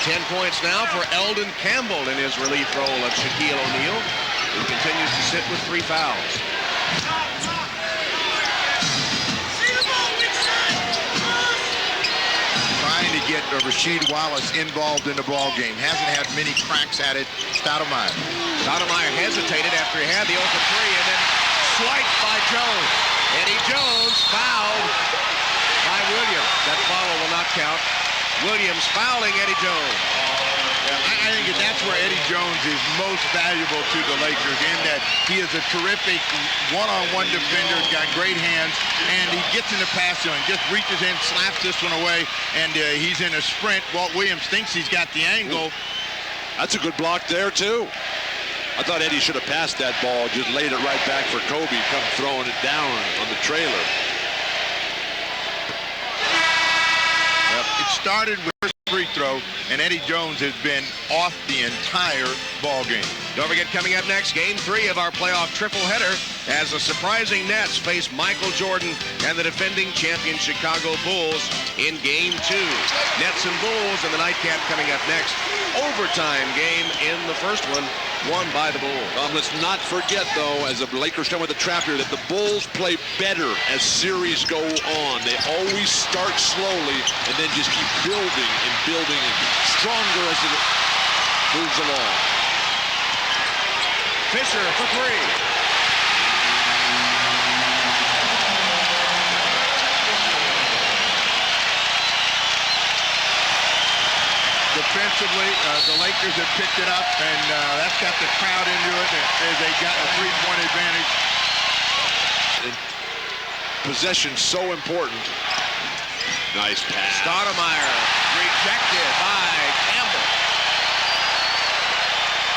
10 points now for Eldon Campbell in his relief role of Shaquille O'Neal, who continues to sit with 3 fouls. Trying to get Rasheed Wallace involved in the ball game. Hasn't had many cracks at it. Stoudemire Hesitated after he had the open 3, and then swiped by Jones. Eddie Jones fouled by Williams. That foul will not count. Williams fouling Eddie Jones. I think that's where Eddie Jones is most valuable to the Lakers, in that he is a terrific one-on-one defender, got great hands, and he gets in the pass zone, just reaches in, slaps this one away, and he's in a sprint. Walt Williams thinks he's got the angle. That's a good block there, too. I thought Eddie should have passed that ball, just laid it right back for Kobe, come throwing it down on the trailer. It started with first free throw, and Eddie Jones has been off the entire ball game. Don't forget, coming up next, Game 3 of our playoff triple header, as the surprising Nets face Michael Jordan and the defending champion Chicago Bulls in Game 2. Nets and Bulls in the nightcap coming up next. Overtime game in the first one, won by the Bulls. Let's not forget, though, as the Lakers come with the trap here, that the Bulls play better as series go on. They always start slowly and then just keep building and building and stronger as it moves along. Fisher for 3. Defensively, the Lakers have picked it up, and that's got the crowd into it as they got a 3-point advantage. Possession so important. Nice pass. Stoudemire rejected by Campbell.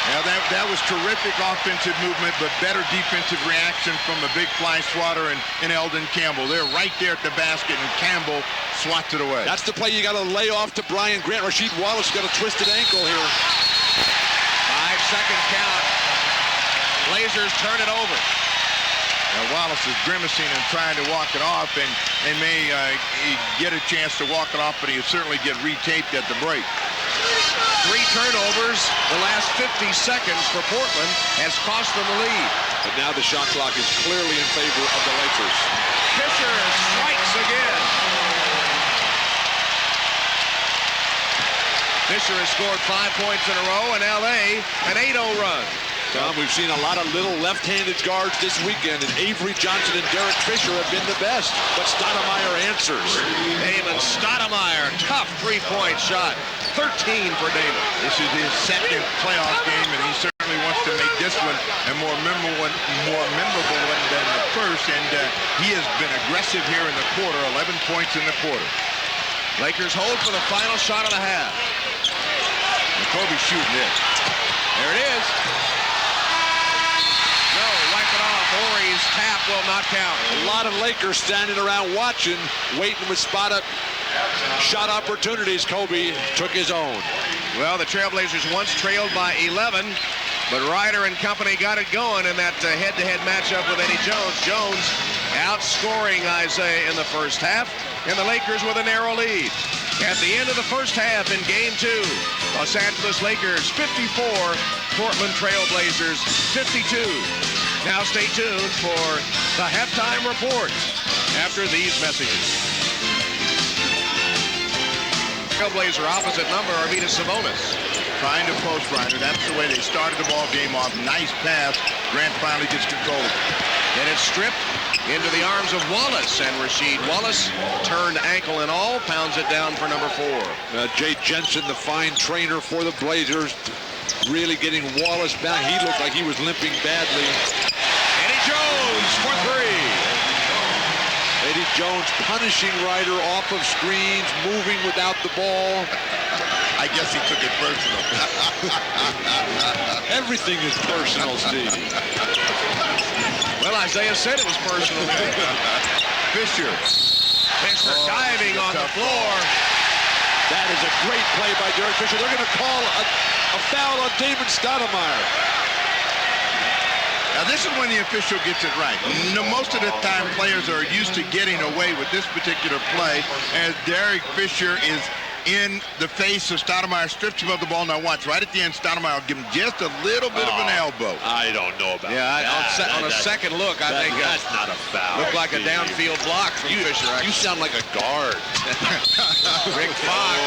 Now that was terrific offensive movement, but better defensive reaction from a big fly swatter and Eldon Campbell. They're right there at the basket, and Campbell swats it away. That's the play you got to lay off to Brian Grant. Rasheed Wallace got a twisted ankle here. 5-second count. Blazers turn it over. Now Wallace is grimacing and trying to walk it off, and they may get a chance to walk it off, but he'll certainly get retaped at the break. 3 turnovers the last 50 seconds for Portland has cost them the lead. But now the shot clock is clearly in favor of the Lakers. Fisher strikes again. Fisher has scored 5 points in a row, and L.A. an 8-0 run. Tom, we've seen a lot of little left-handed guards this weekend, and Avery Johnson and Derek Fisher have been the best. But Stoudemire answers. Damon Stoudemire, tough 3-point shot. 13 for Damon. This is his second playoff game, and he certainly wants to make this one a more memorable one than the first. And he has been aggressive here in the quarter. 11 points in the quarter. Lakers hold for the final shot of the half. Kobe shooting it. There it is. No, wipe it off. Horry's tap will not count. A lot of Lakers standing around watching, waiting with spot-up shot opportunities. Kobe took his own. Well, the Trailblazers once trailed by 11, but Ryder and company got it going in that head-to-head matchup with Eddie Jones. Jones outscoring Isaiah in the first half, and the Lakers with a narrow lead. At the end of the first half in Game 2, Los Angeles Lakers 54, Portland Trailblazers 52. Now stay tuned for the halftime report after these messages. Trailblazer opposite number, Arvydas Sabonis. Trying to post Ryder. That's the way they started the ball game off. Nice pass. Grant finally gets control of it. And it's stripped into the arms of Wallace, and Rasheed Wallace, turned ankle and all, pounds it down for number 4. Jay Jensen, the fine trainer for the Blazers, really getting Wallace back. He looked like he was limping badly. Eddie Jones for 3. Eddie Jones punishing Ryder off of screens, moving without the ball. I guess he took it personal. Everything is personal, Steve. Well, Isaiah said it was personal. Fisher. Fisher diving on the floor. That is a great play by Derek Fisher. They're going to call a foul on Damon Stoudemire. Now, this is when the official gets it right. Most of the time, players are used to getting away with this particular play, as Derek Fisher is in the face of Stoudemire, strips him of the ball. Now watch, right at the end, Stoudemire will give him just a little bit of an elbow. I don't know about that. On a second look, I think that's not a foul. Looked like a downfield block from Fisher. You sound like a guard. Rick Fox.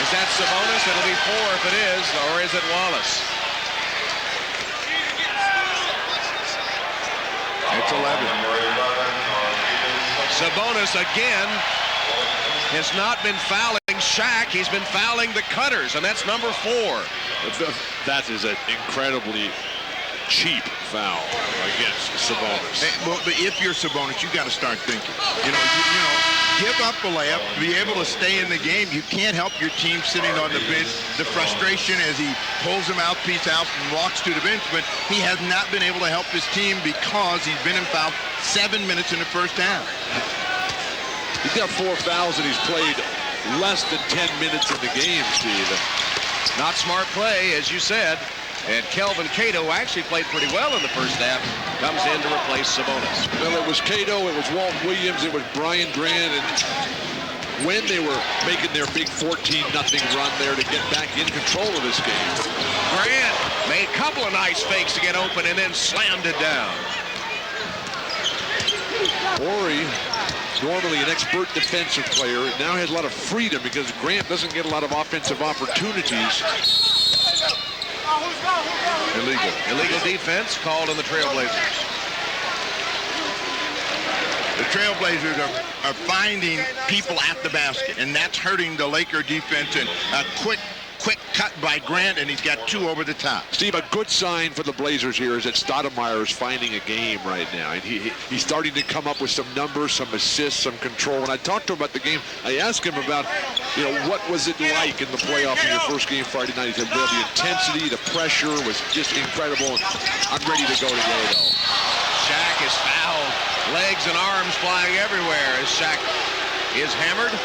Is that Sabonis? It'll be 4 if it is, or is it Wallace? It's 11. Sabonis again has not been fouling Shaq. He's been fouling the cutters, and that's number 4. That is an incredibly cheap foul against Sabonis. But if you're Sabonis, you got to start thinking. You know, give up a layup, be able to stay in the game. You can't help your team sitting on the bench. The frustration as he pulls the mouthpiece out and walks to the bench, but he has not been able to help his team because he's been in foul 7 minutes in the first half. He's got 4 fouls and he's played less than 10 minutes in the game, Steve. Not smart play, as you said. And Kelvin Cato actually played pretty well in the first half. Comes in to replace Sabonis. Well, it was Cato, it was Walt Williams, it was Brian Grant, and when they were making their big 14-0 run there to get back in control of this game. Grant made a couple of nice fakes to get open and then slammed it down. Horry, normally an expert defensive player, now has a lot of freedom because Grant doesn't get a lot of offensive opportunities. Illegal defense called on the Trailblazers. The Trailblazers are finding people at the basket, and that's hurting the Laker defense. And a quick cut by Grant, and he's got 2 over the top. Steve, a good sign for the Blazers here is that Stoudemire is finding a game right now. And he's starting to come up with some numbers, some assists, some control. When I talked to him about the game, I asked him about, what was it like in the playoff in your first game Friday night? He said, well, the intensity, the pressure was just incredible. I'm ready to go today, though. Shaq is fouled. Legs and arms flying everywhere as Shaq is hammered.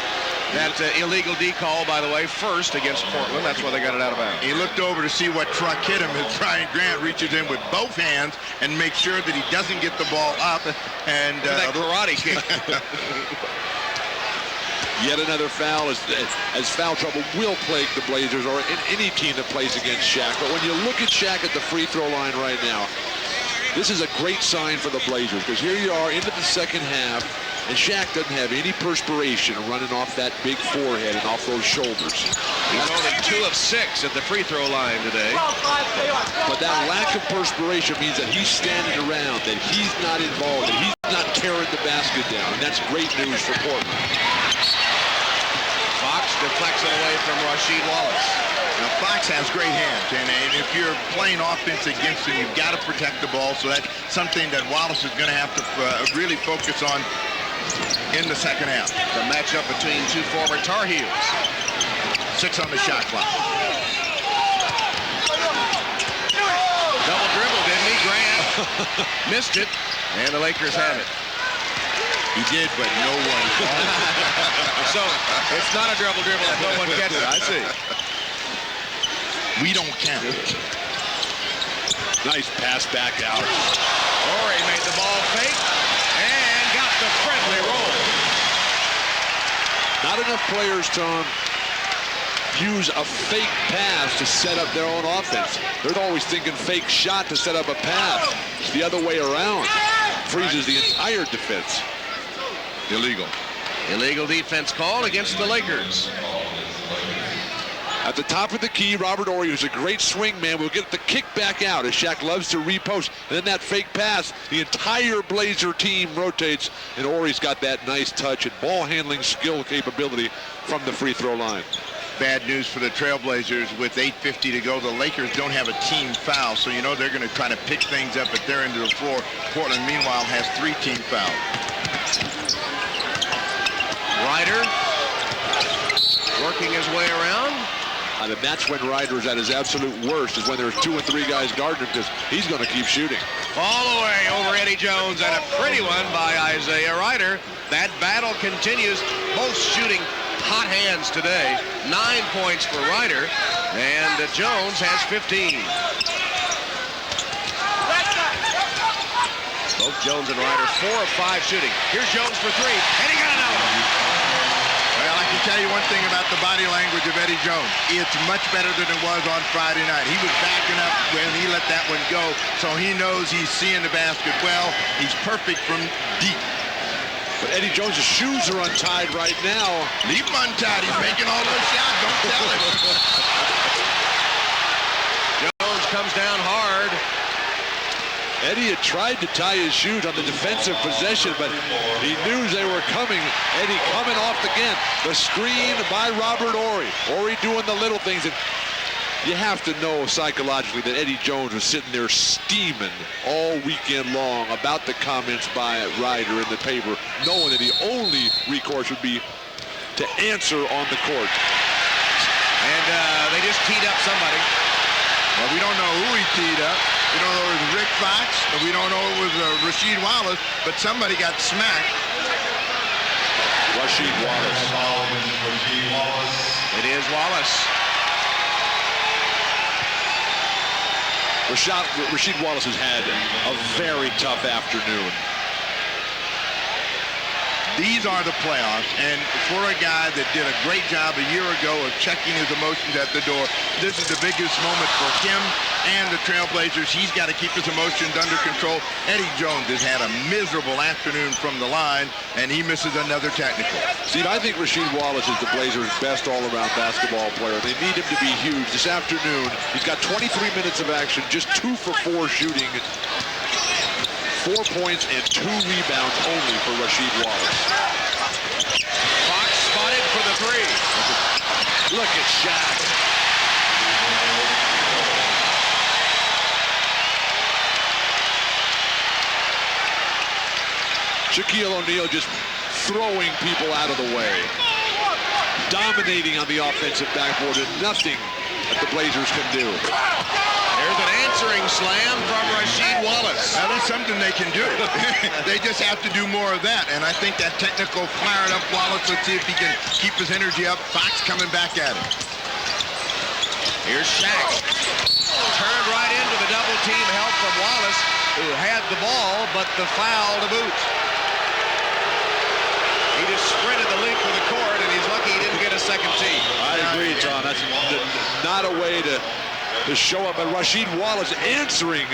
That illegal D call, by the way, first against Portland. That's why they got it out of bounds. He looked over to see what truck hit him as Brian Grant reaches in with both hands and makes sure that he doesn't get the ball up. And that karate kick. Yet another foul, as foul trouble will plague the Blazers or any team that plays against Shaq. But when you look at Shaq at the free throw line right now, this is a great sign for the Blazers, because here you are into the second half, and Shaq doesn't have any perspiration running off that big forehead and off those shoulders. He's only 2 of 6 at the free throw line today. But that lack of perspiration means that he's standing around, that he's not involved, that he's not tearing the basket down, and that's great news for Portland. Fox deflects it away from Rasheed Wallace. Now, Fox has great hands, and if you're playing offense against him, you've got to protect the ball, so that's something that Wallace is going to have to really focus on in the second half. The matchup between 2 former Tar Heels. 6 on the shot clock. Double dribble, didn't he? Grant missed it, and the Lakers have it. He did, but no one. So it's not a double dribble if no one gets it. I see. We don't count. Nice pass back out. Horry made the ball fake and got the friendly roll. Not enough players, Tom, use a fake pass to set up their own offense. They're always thinking fake shot to set up a pass. It's the other way around. Freezes the entire defense. Illegal. Illegal defense call against the Lakers. At the top of the key, Robert Horry, who's a great swing man, will get the kick back out as Shaq loves to repost. And then that fake pass, the entire Blazer team rotates, and Horry's got that nice touch and ball handling skill capability from the free throw line. Bad news for the Trailblazers with 8:50 to go. The Lakers don't have a team foul, so you know they're going to try to pick things up at their end of the floor. Portland, meanwhile, has 3 team fouls. Ryder working his way around. And that's when Ryder's at his absolute worst, is when there's 2 or 3 guys guarding him, because he's going to keep shooting. All the way over Eddie Jones, and a pretty one by Isaiah Ryder. That battle continues. Both shooting hot hands today. 9 points for Ryder, and Jones has 15. Both Jones and Ryder 4 of 5 shooting. Here's Jones for 3, and he got another one. Well, I can tell you one thing about the body language of Eddie Jones. It's much better than it was on Friday night. He was backing up when he let that one go, so he knows he's seeing the basket well. He's perfect from deep. But Eddie Jones' shoes are untied right now. Leave him untied. He's making all those shots. Don't tell him. Jones comes down hard. Eddie had tried to tie his shoes on the defensive possession, but he knew they were coming. Eddie coming off again. The screen by Robert Horry. Horry doing the little things. And you have to know psychologically that Eddie Jones was sitting there steaming all weekend long about the comments by Ryder in the paper, knowing that the only recourse would be to answer on the court. And they just teed up somebody. Well, we don't know who he teed up. We don't know it was Rick Fox, and we don't know it was Rasheed Wallace, but somebody got smacked. Rasheed Wallace. It is Wallace. Rasheed Wallace has had a very tough afternoon. These are the playoffs, and for a guy that did a great job a year ago of checking his emotions at the door, this is the biggest moment for him and the Trailblazers. He's got to keep his emotions under control. Eddie Jones has had a miserable afternoon from the line, and he misses another technical. Steve, I think Rasheed Wallace is the Blazers' best all-around basketball player. They need him to be huge. This afternoon, he's got 23 minutes of action, just 2 for 4 shooting. 4 points and 2 rebounds only for Rasheed Wallace. Fox spotted for the 3. Look at Shaq. Shaquille O'Neal just throwing people out of the way. Dominating on the offensive backboard, and nothing that the Blazers can do. There's an answering slam from Rasheed Wallace. Now, that's something they can do. They just have to do more of that, and I think that technical fired up Wallace. Let's see if he can keep his energy up. Fox coming back at him. Here's Shaq. Turned right into the double team help from Wallace, who had the ball, but the foul to boot. He just sprinted the length of the court, and he's lucky he didn't get a second tee. I agree, Tom. That's not a way to show up. And Rasheed Wallace answering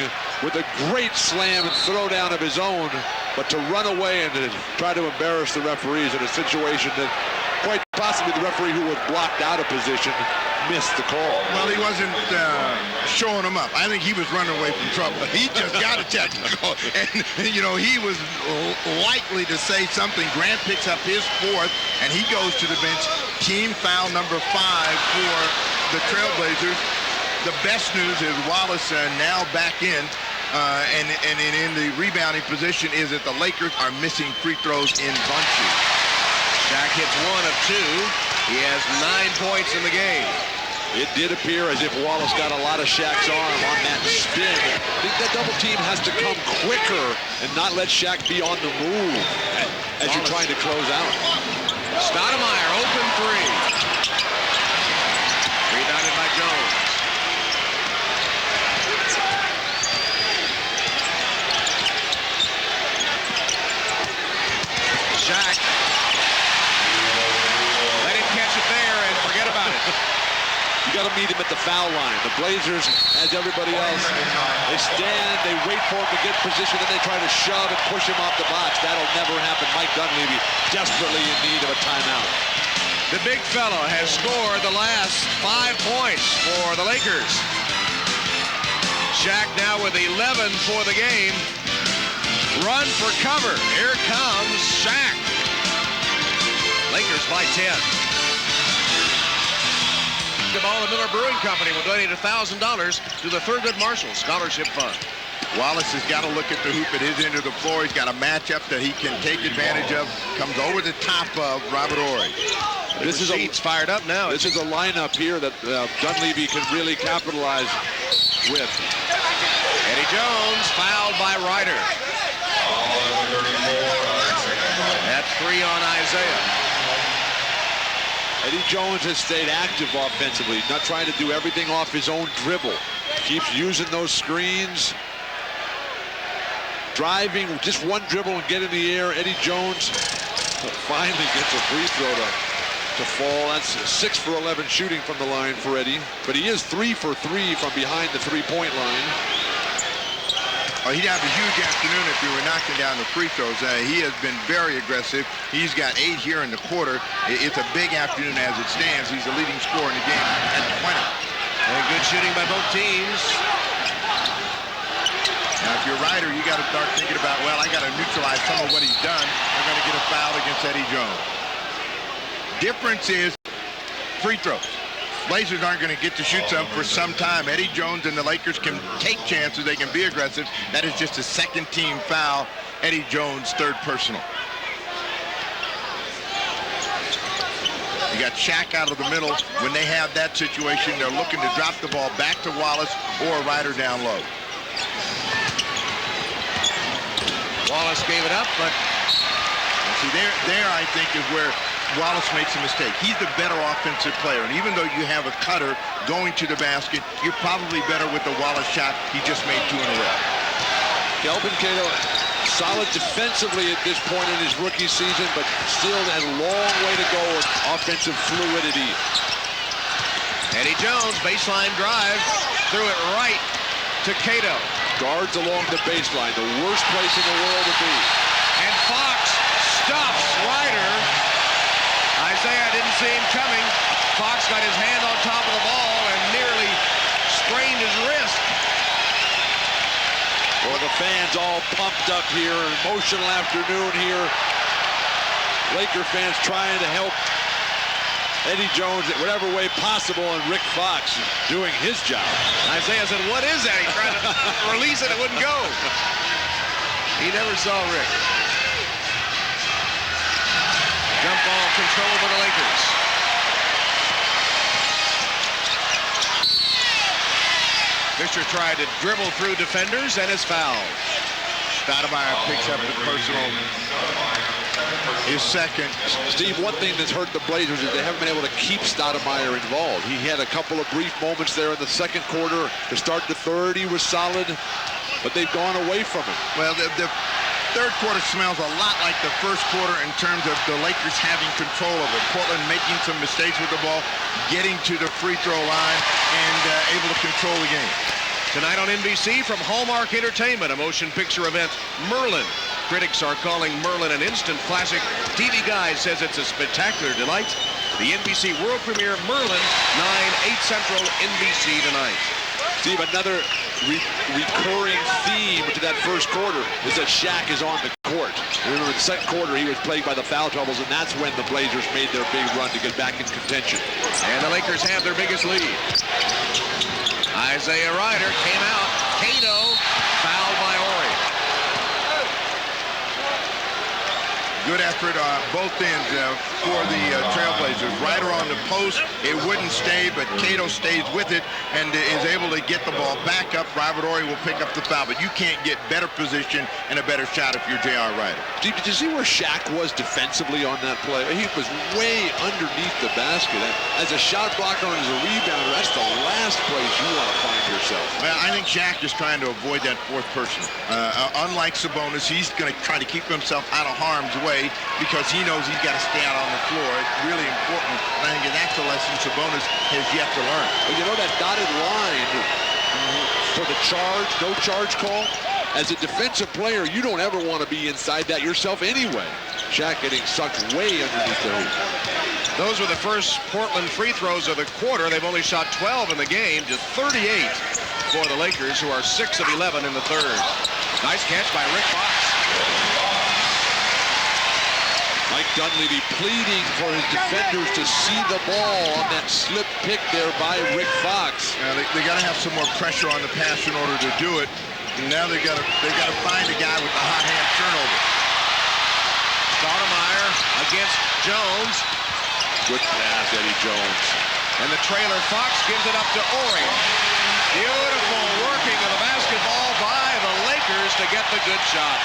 with a great slam and throwdown of his own, but to run away and to try to embarrass the referees in a situation that quite possibly the referee who was blocked out of position missed the call. Well, he wasn't showing him up. I think he was running away from trouble. He just got a technical. And, you know, he was likely to say something. Grant picks up his fourth, and he goes to the bench. Team foul number 5 for the Trailblazers. The best news is Wallace now back in. And in the rebounding position is that the Lakers are missing free throws in bunches. Shaq hits 1 of 2. He has 9 points in the game. It did appear as if Wallace got a lot of Shaq's arm on that spin. I think that double team has to come quicker and not let Shaq be on the move as you're trying to close out. Stoudemire, open 3. Rebounded by Jones. Shaq. Let him catch it there and forget about it. You got to meet him at the foul line. The Blazers, as everybody else, they stand, they wait for him to get position, then they try to shove and push him off the box. That'll never happen. Mike Dunleavy desperately in need of a timeout. The big fellow has scored the last 5 points for the Lakers. Shaq now with 11 for the game. Run for cover. Here comes Shaq. Lakers by 10. The ball, the Miller Brewing Company will donate $1,000 to the Thurgood Marshall Scholarship Fund. Wallace has got to look at the hoop at his end of the floor. He's got a matchup that he can take advantage of. Comes over the top of Robert Horry. This is fired up now. This is a lineup here that Dunleavy can really capitalize with. Eddie Jones fouled by Ryder. That's 3 on Isaiah. Eddie Jones has stayed active offensively, not trying to do everything off his own dribble. Keeps using those screens. Driving, just one dribble and get in the air. Eddie Jones finally gets a free throw to fall. That's 6 for 11 shooting from the line for Eddie. But he is 3 for 3 from behind the three-point line. Oh, he'd have a huge afternoon if he were knocking down the free throws. He has been very aggressive. He's got 8 here in the quarter. It's a big afternoon as it stands. He's the leading scorer in the game at 20. And good shooting by both teams. Now, if you're Ryder, you got to start thinking about, well, I got to neutralize some of what he's done. They're going to get a foul against Eddie Jones. Difference is free throws. Blazers aren't going to get to shoot some for some time. Eddie Jones and the Lakers can take chances. They can be aggressive. That is just a second-team foul. Eddie Jones, third personal. You got Shaq out of the middle. When they have that situation, they're looking to drop the ball back to Wallace or Ryder down low. Wallace gave it up, but see, there I think is where Wallace makes a mistake. He's the better offensive player, and even though you have a cutter going to the basket, you're probably better with the Wallace shot. He just made 2 in a row. Kelvin Cato, solid defensively at this point in his rookie season, but still has a long way to go with offensive fluidity. Eddie Jones, baseline drive, threw it right to Cato. Guards along the baseline, the worst place in the world to be. And Fox stops Ryder. Isaiah didn't see him coming. Fox got his hand on top of the ball and nearly sprained his wrist. Well, the fans all pumped up here. Emotional afternoon here. Laker fans trying to help Eddie Jones in whatever way possible, and Rick Fox doing his job. Isaiah said, what is that? He tried to release it, it wouldn't go. He never saw Rick. Jump ball control by the Lakers. Fisher tried to dribble through defenders and is fouled. Stoudemire picks up the personal. His second. Steve, one thing that's hurt the Blazers is they haven't been able to keep Stoudemire involved. He had a couple of brief moments there in the second quarter. To start the third, he was solid, but they've gone away from him. Well, third quarter smells a lot like the first quarter in terms of the Lakers having control of it. Portland making some mistakes with the ball, getting to the free throw line, and able to control the game. Tonight on NBC from Hallmark Entertainment, a motion picture event, Merlin. Critics are calling Merlin an instant classic. TV Guide says it's a spectacular delight. The NBC world premiere, Merlin, 9, 8 Central, NBC tonight. Steve, another recurring theme to that first quarter is that Shaq is on the court. Remember, in the second quarter, he was plagued by the foul troubles, and that's when the Blazers made their big run to get back in contention. And the Lakers have their biggest lead. Isaiah Ryder came out. Cato fouled by Ori. Good effort on both ends for the Trailblazers. Ryder on the post, it wouldn't stay, but Cato stays with it and is able to get the ball back up. Robert Ori will pick up the foul, but you can't get better position and a better shot if you're J.R. Ryder. Did you see where Shaq was defensively on that play? He was way underneath the basket. As a shot blocker and as a rebounder, that's the last place you want to find yourself. Well, I think Shaq is trying to avoid that fourth person. Unlike Sabonis, he's going to try to keep himself out of harm's way because he knows he's got to stay out on the floor. It's really important, and I think that's a lesson Sabonis has yet to learn. Well, you know that dotted line for the charge, no charge call? As a defensive player, you don't ever want to be inside that yourself anyway. Shaq getting sucked way underneath the hoop. Those were the first Portland free throws of the quarter. They've only shot 12 in the game, just 38 for the Lakers, who are 6 of 11 in the third. Nice catch by Rick Fox. Mike Dunleavy pleading for his defenders to see the ball on that slip pick there by Rick Fox. They got to have some more pressure on the pass in order to do it. And now they got to find a guy with the hot hand turnover. Stoudemire against Jones. Good pass, Eddie Jones. And the trailer Fox gives it up to Ori. Beautiful working of the basketball by the Lakers to get the good shot.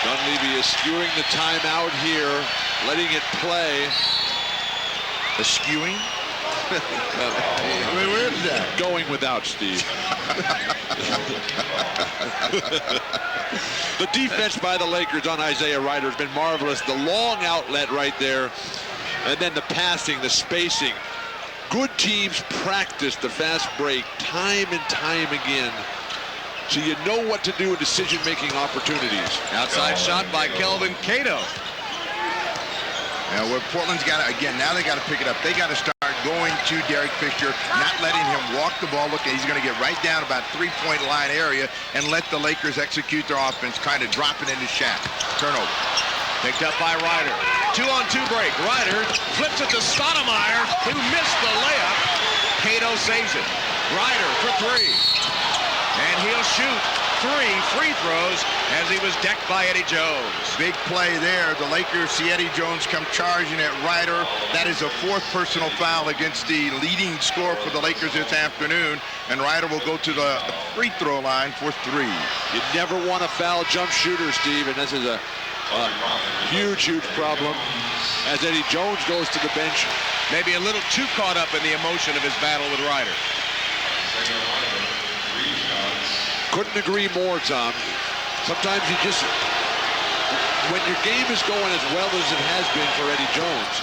Dunleavy is skewing the timeout here, letting it play. Skewing? Where's that? Going without, Steve. The defense by the Lakers on Isaiah Ryder has been marvelous. The long outlet right there, and then the passing, the spacing. Good teams practice the fast break time and time again, so you know what to do in decision-making opportunities. Outside shot by Kelvin Cato. Now, what Portland's got to, again, now they got to pick it up. They got to start going to Derek Fisher, not letting him walk the ball. Look, he's going to get right down about three-point line area and let the Lakers execute their offense, trying to drop it into Shaq. Turnover. Picked up by Ryder. 2-on-2 break. Ryder flips it to Stoudemire, who missed the layup. Cato saves it. Ryder for three. And he'll shoot 3 free throws as he was decked by Eddie Jones. Big play there. The Lakers see Eddie Jones come charging at Ryder. That is a 4th personal foul against the leading scorer for the Lakers this afternoon. And Ryder will go to the free throw line for 3. You never want to foul jump shooters, Steve, and this is a huge, huge problem as Eddie Jones goes to the bench. Maybe a little too caught up in the emotion of his battle with Ryder. Couldn't agree more, Tom. Sometimes you just, when your game is going as well as it has been for Eddie Jones,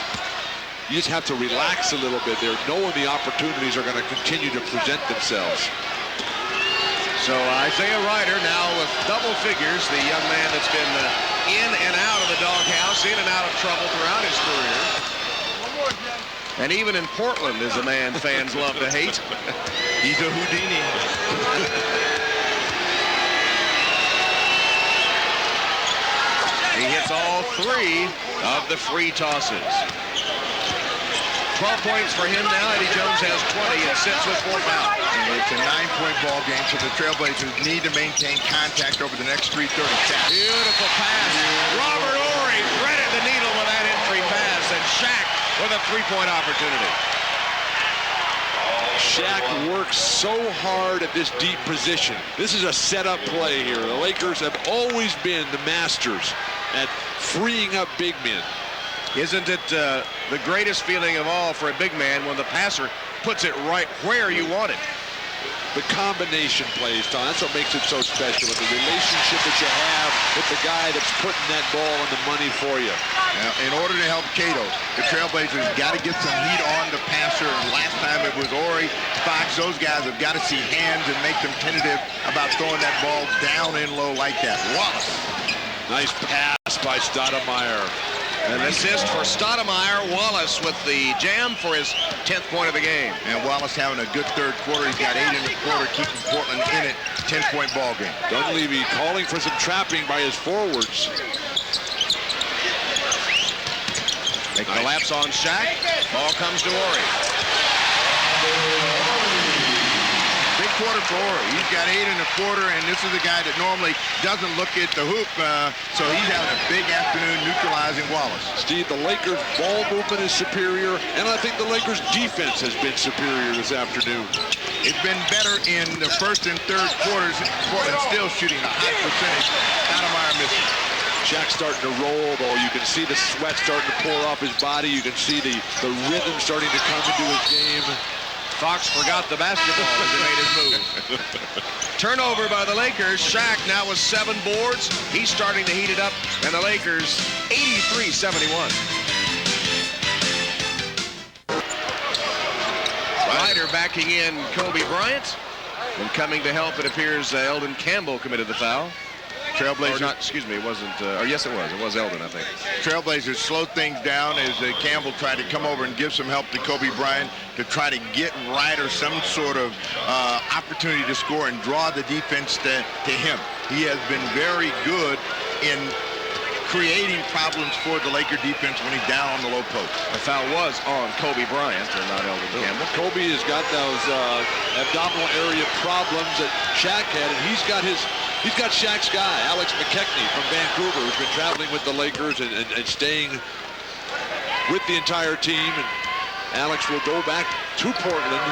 you just have to relax a little bit there, knowing the opportunities are going to continue to present themselves. So Isaiah Ryder now with double figures, the young man that's been in and out of the doghouse, in and out of trouble throughout his career. And even in Portland is a man fans love to hate. He's a Houdini. He hits all 3 of the free tosses. 12 points for him now. Eddie Jones has 20 and sits with 4 fouls. It's a 9-point ball game, so the Trailblazers need to maintain contact over the next 3:30 shots. Beautiful pass. Robert Ori threaded the needle with that entry pass, and Shaq with a 3-point opportunity. Shaq works so hard at this deep position. This is a setup play here. The Lakers have always been the masters at freeing up big men. Isn't it the greatest feeling of all for a big man when the passer puts it right where you want it? the combination plays, Tom. That's what makes it so special. The relationship that you have with the guy that's putting that ball and the money for you. Now, in order to help Cato, the Trailblazers got to get some heat on the passer. Last time it was Ori, Fox. Those guys have got to see hands and make them tentative about throwing that ball down and low like that. Wallace. Nice pass by Stoudemire. An assist for Stoudemire. Wallace with the jam for his 10th point of the game. And Wallace having a good third quarter. He's got 8 in the quarter, keeping Portland in it. 10-point ball game. Dunleavy calling for some trapping by his forwards. They collapse on Shaq. Ball comes to Ori. Big quarter for Ori. He's got 8 in the quarter, and this is a guy that normally doesn't look at the hoop, so he's having a big afternoon neutralizing Wallace. Steve, the Lakers' ball movement is superior, and I think the Lakers' defense has been superior this afternoon. It's been better in the first and third quarters. Portland still shooting a high percentage. Stoudemire missing. Shaq's starting to roll, though. You can see the sweat starting to pour off his body. You can see the rhythm starting to come into his game. Fox forgot the basketball as he made his move. Turnover by the Lakers. Shaq now with 7 boards. He's starting to heat it up, and the Lakers 83-71. Ryder backing in Kobe Bryant. And coming to help, it appears Eldon Campbell committed the foul. Trailblazers. Or not, excuse me, it wasn't, or yes it was. It was Eldon, I think. Trailblazers slowed things down as Campbell tried to come over and give some help to Kobe Bryant to try to get Ryder some sort of opportunity to score and draw the defense to him. He has been very good in creating problems for the Laker defense when he's down on the low post. The foul was on Kobe Bryant and not Eldon Campbell. Kobe has got those abdominal area problems that Shaq had, and he's got Shaq's guy, Alex McKechnie from Vancouver, who's been traveling with the Lakers and staying with the entire team. And Alex will go back to Portland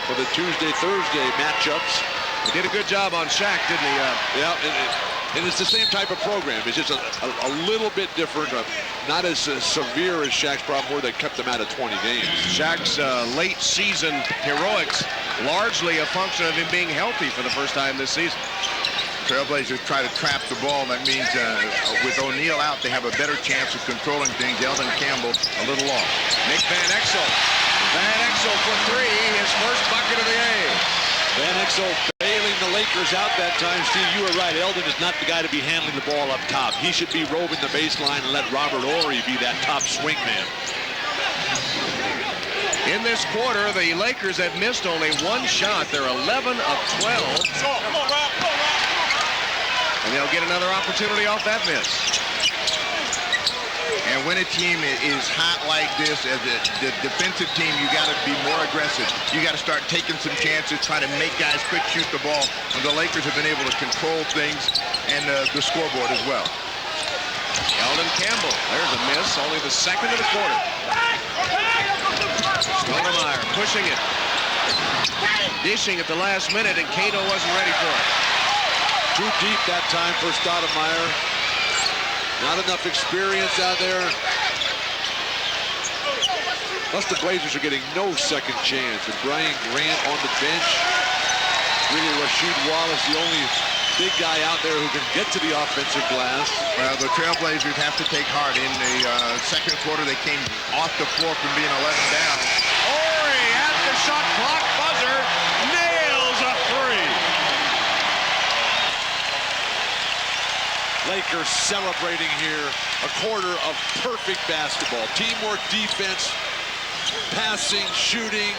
for the Tuesday-Thursday matchups. He did a good job on Shaq, didn't he? Yeah, and it's the same type of program. It's just a little bit different, not as severe as Shaq's problem where they kept him out of 20 games. Shaq's late season heroics, largely a function of him being healthy for the first time this season. Trailblazers try to trap the ball. That means with O'Neal out, they have a better chance of controlling things. Eldon Campbell a little off. Nick Van Exel. Van Exel for 3, his first bucket of the game. Van Exel bailing the Lakers out that time. Steve, you were right. Eldon is not the guy to be handling the ball up top. He should be roving the baseline and let Robert Horry be that top swing man. In this quarter, the Lakers have missed only 1 shot. They're 11 of 12. And they'll get another opportunity off that miss. And when a team is hot like this, as the defensive team, you got to be more aggressive. You got to start taking some chances, trying to make guys quick shoot the ball. And the Lakers have been able to control things and the scoreboard as well. Eldon Campbell, there's a miss, only the second of the quarter. Stoudemire pushing it. Dishing at the last minute, and Cato wasn't ready for it. Too deep that time for Stoudemire. Not enough experience out there. Plus the Blazers are getting no second chance. And Brian Grant on the bench. Really Rasheed Wallace, the only big guy out there who can get to the offensive glass. Well, the Trailblazers have to take heart. In the second quarter, they came off the floor from being 11 down. Horry at the shot clock buzzer, nails a 3. Lakers celebrating here a quarter of perfect basketball. Teamwork, defense, passing, shooting.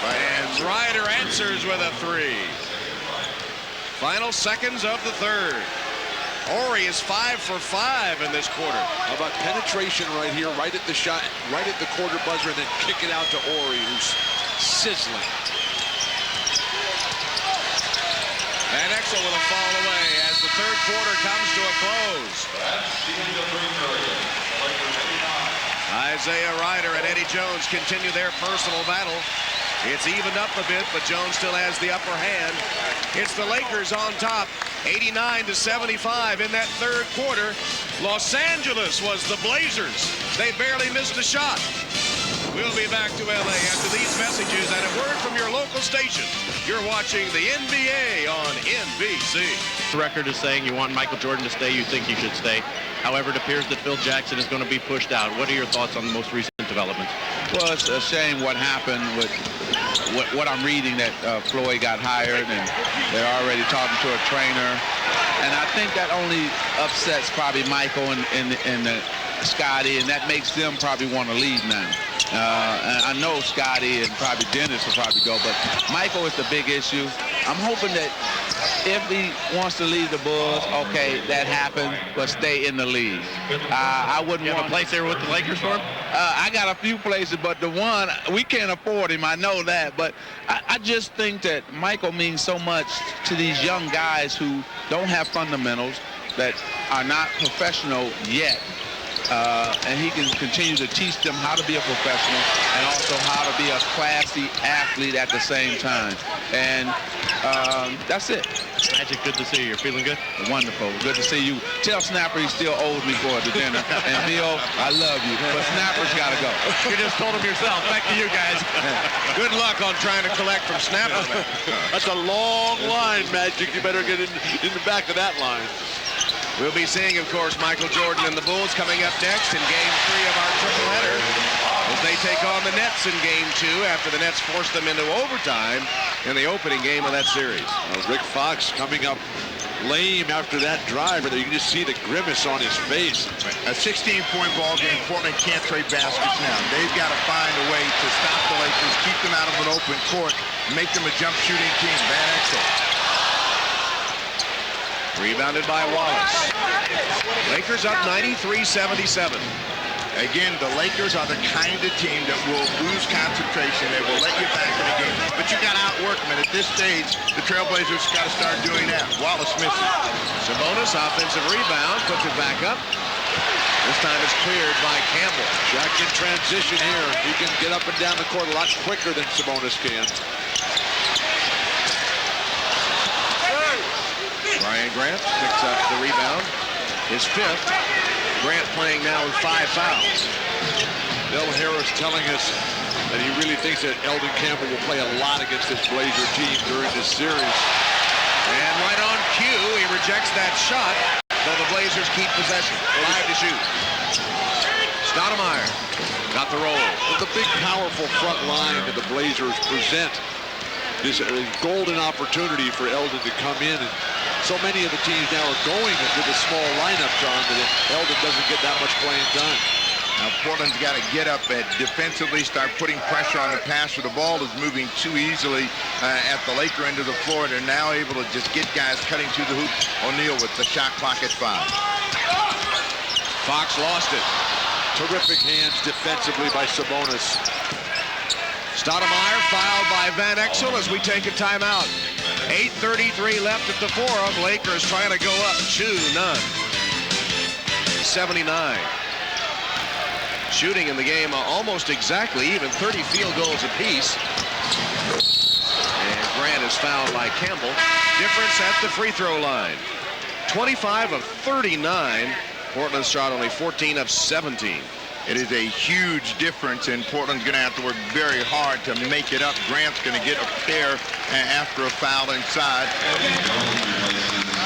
And Ryder answers with a 3. Final seconds of the third. Horry is 5 for 5 in this quarter. How about penetration right here, right at the shot, right at the quarter buzzer, and then kick it out to Horry, who's sizzling. Van Exel with a fall away as the third quarter comes to a close. Isaiah Ryder and Eddie Jones continue their personal battle. It's evened up a bit, but Jones still has the upper hand. It's the Lakers on top, 89-75 in that third quarter. Los Angeles was the Blazers. They barely missed a shot. We'll be back to LA after these messages and a word from your local station. You're watching the NBA on NBC. The record is saying you want Michael Jordan to stay, you think he should stay. However, it appears that Phil Jackson is going to be pushed out. What are your thoughts on the most recent developments? Well, it's a shame what happened with what I'm reading, that Floyd got hired and they're already talking to a trainer. And I think that only upsets probably Michael and Scotty, and that makes them probably want to leave now. And I know Scotty and probably Dennis will probably go, but Michael is the big issue. I'm hoping that if he wants to leave the Bulls, okay, that happens, but stay in the league. I wouldn't want a place there with the Lakers for him? I got a few places, but the one, we can't afford him, I know that, but I just think that Michael means so much to these young guys who don't have fundamentals, that are not professional yet. And he can continue to teach them how to be a professional and also how to be a classy athlete at the same time. And that's it. Magic, good to see you. You're feeling good? Wonderful. Good to see you. Tell Snapper he still owes me for the dinner. And Bill, I love you. But Snapper's got to go. You just told him yourself. Back to you guys. Good luck on trying to collect from Snapper. That's a long line, Magic. You better get in the back of that line. We'll be seeing, of course, Michael Jordan and the Bulls coming up next in Game 3 of our triple-header as they take on the Nets in Game 2 after the Nets forced them into overtime in the opening game of that series. Rick Fox coming up lame after that drive, and you can just see the grimace on his face. A 16-point ball game. Portland can't trade baskets now. They've got to find a way to stop the Lakers, keep them out of an open court, make them a jump shooting team. Van Exel. Rebounded by Wallace. Lakers up 93-77. Again, the Lakers are the kind of team that will lose concentration. They will let you back in the game. But you got to outwork them. And at this stage, the Trailblazers got to start doing that. Wallace misses. Sabonis, offensive rebound, puts it back up. This time it's cleared by Campbell. Jack in transition here. He can get up and down the court a lot quicker than Sabonis can. Brian Grant picks up the rebound. His fifth. Grant playing now with 5 fouls. Bill Harris telling us that he really thinks that Eldon Campbell will play a lot against this Blazer team during this series. And right on cue, he rejects that shot, though the Blazers keep possession. 5 to shoot. Stoudemire got the roll. With the big, powerful front line that the Blazers present, this golden opportunity for Eldon to come in. And so many of the teams now are going with a small lineup, John, that Eldon doesn't get that much playing time. Now, Portland's got to get up and defensively start putting pressure on the passer. The ball is moving too easily at the Laker end of the floor. They're now able to just get guys cutting to the hoop. O'Neal with the shot clock at 5. Fox lost it. Terrific hands defensively by Sabonis. Stoudemire fouled by Van Exel as we take a timeout. 8:33 left at the Forum. Lakers trying to go up 2-0. 79. Shooting in the game almost exactly even, 30 field goals apiece. And Grant is fouled by Campbell. Difference at the free throw line. 25 of 39. Portland shot only 14 of 17. It is a huge difference, and Portland's going to have to work very hard to make it up. Grant's going to get a pair after a foul inside.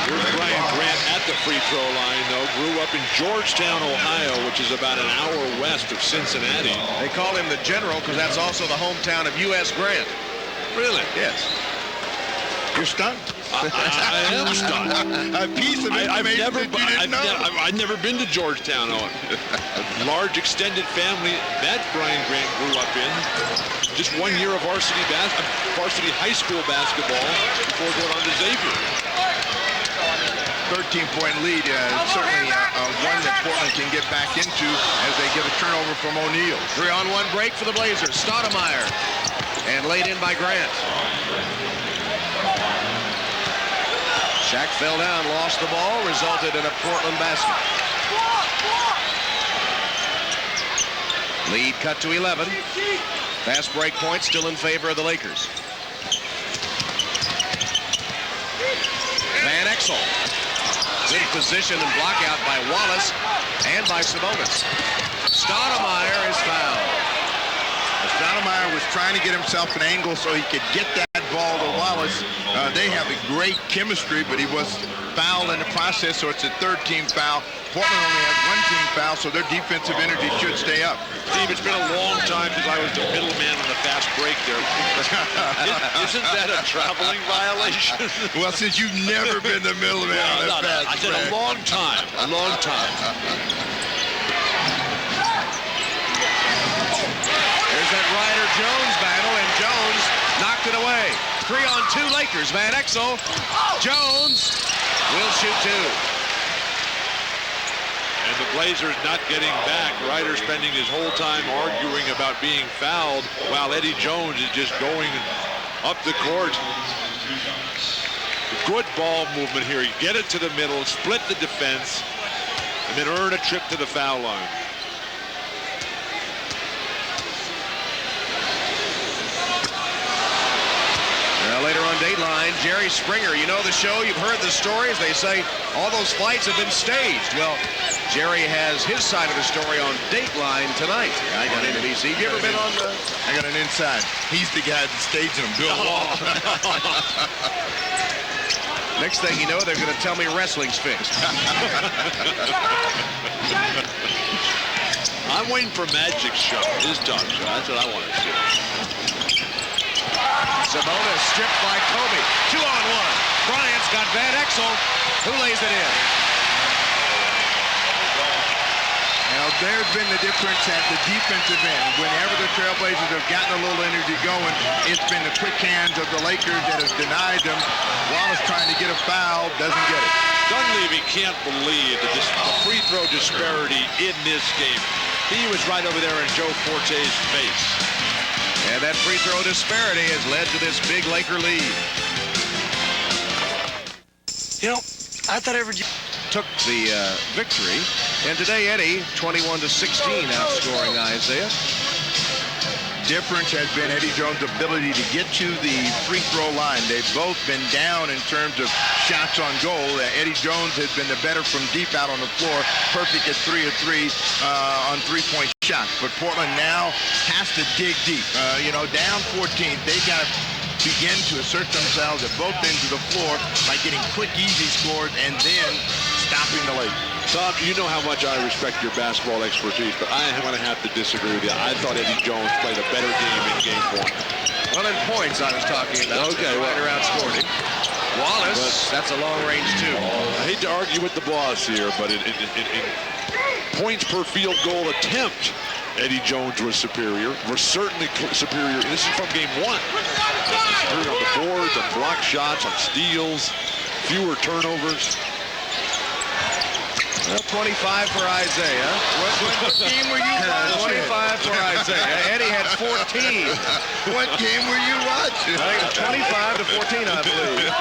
Here's Brian Grant at the free throw line, though. Grew up in Georgetown, Ohio, which is about an hour west of Cincinnati. They call him the General because that's also the hometown of U.S. Grant. Really? Yes. You're stunned. I am stunned. A piece of information I've never been to Georgetown. A large extended family that Brian Grant grew up in. Just 1 year of varsity high school basketball before going on to Xavier. 13-point lead, certainly one that Portland can get back into as they get a turnover from O'Neal. 3-on-1 break for the Blazers. Stoudemire. And laid in by Grant. Shaq fell down, lost the ball, resulted in a Portland basket. Lead cut to 11. Fast break point still in favor of the Lakers. Van Exel. Good position and block out by Wallace and by Sabonis. Stoudemire is fouled. Stoudemire was trying to get himself an angle so he could get that ball to Wallace. They have a great chemistry, but he was fouled in the process, so it's a third-team foul. Portland only has one team foul, so their defensive energy should stay up. Steve, it's been a long time since I was the middleman on the fast break there. Isn't that a traveling violation? Well, since you've never been the middleman on that fast break. I said a long time. A long time. There's that Ryder-Jones battle, and Jones knocked it away. 3-on-2 Lakers. Van Exel. Jones will shoot two. And the Blazers not getting back. Ryder spending his whole time arguing about being fouled while Eddie Jones is just going up the court. Good ball movement here. You get it to the middle, split the defense, and then earn a trip to the foul line. Later on Dateline, Jerry Springer. You know the show, you've heard the stories. They say all those fights have been staged. Well, Jerry has his side of the story on Dateline tonight. I got into NBC. You ever been on the... I got an inside. He's the guy that's staging them. Bill Wall. Next thing you know, they're going to tell me wrestling's fixed. I'm waiting for Magic's show, his talk show. That's what I want to see. Sabonis stripped by Kobe. 2-on-1. Bryant's got Van Exel. Who lays it in? Now, there's been the difference at the defensive end. Whenever the Trailblazers have gotten a little energy going, it's been the quick hands of the Lakers that have denied them. Wallace trying to get a foul, doesn't get it. Dunleavy can't believe the free throw disparity in this game. He was right over there in Joe Forte's face. And that free throw disparity has led to this big Laker lead. You know, I thought every... Took the victory. And today, Eddie, 21-16, outscoring Isaiah. Difference has been Eddie Jones' ability to get to the free throw line. They've both been down in terms of shots on goal. Eddie Jones has been the better from deep out on the floor, perfect at 3 of 3 on three-point shots. But Portland now has to dig deep. Down 14, they've got to begin to assert themselves at both ends of the floor by getting quick, easy scores and then stopping the Lakers. Tom, you know how much I respect your basketball expertise, but I am going to have to disagree with you. I thought Eddie Jones played a better game in Game 1. Well, in points I was talking about. Okay, Ryder outscored him. Wallace, that's a long range too. I hate to argue with the boss here, but in points per field goal attempt, Eddie Jones was superior. Was certainly superior. This is from Game 1. Superior on the boards, on block shots, on steals, fewer turnovers. 25 for Isaiah. What game were you watching? 25 for Isaiah. Eddie had 14. What game were you watching? I think it was 25-14, I believe.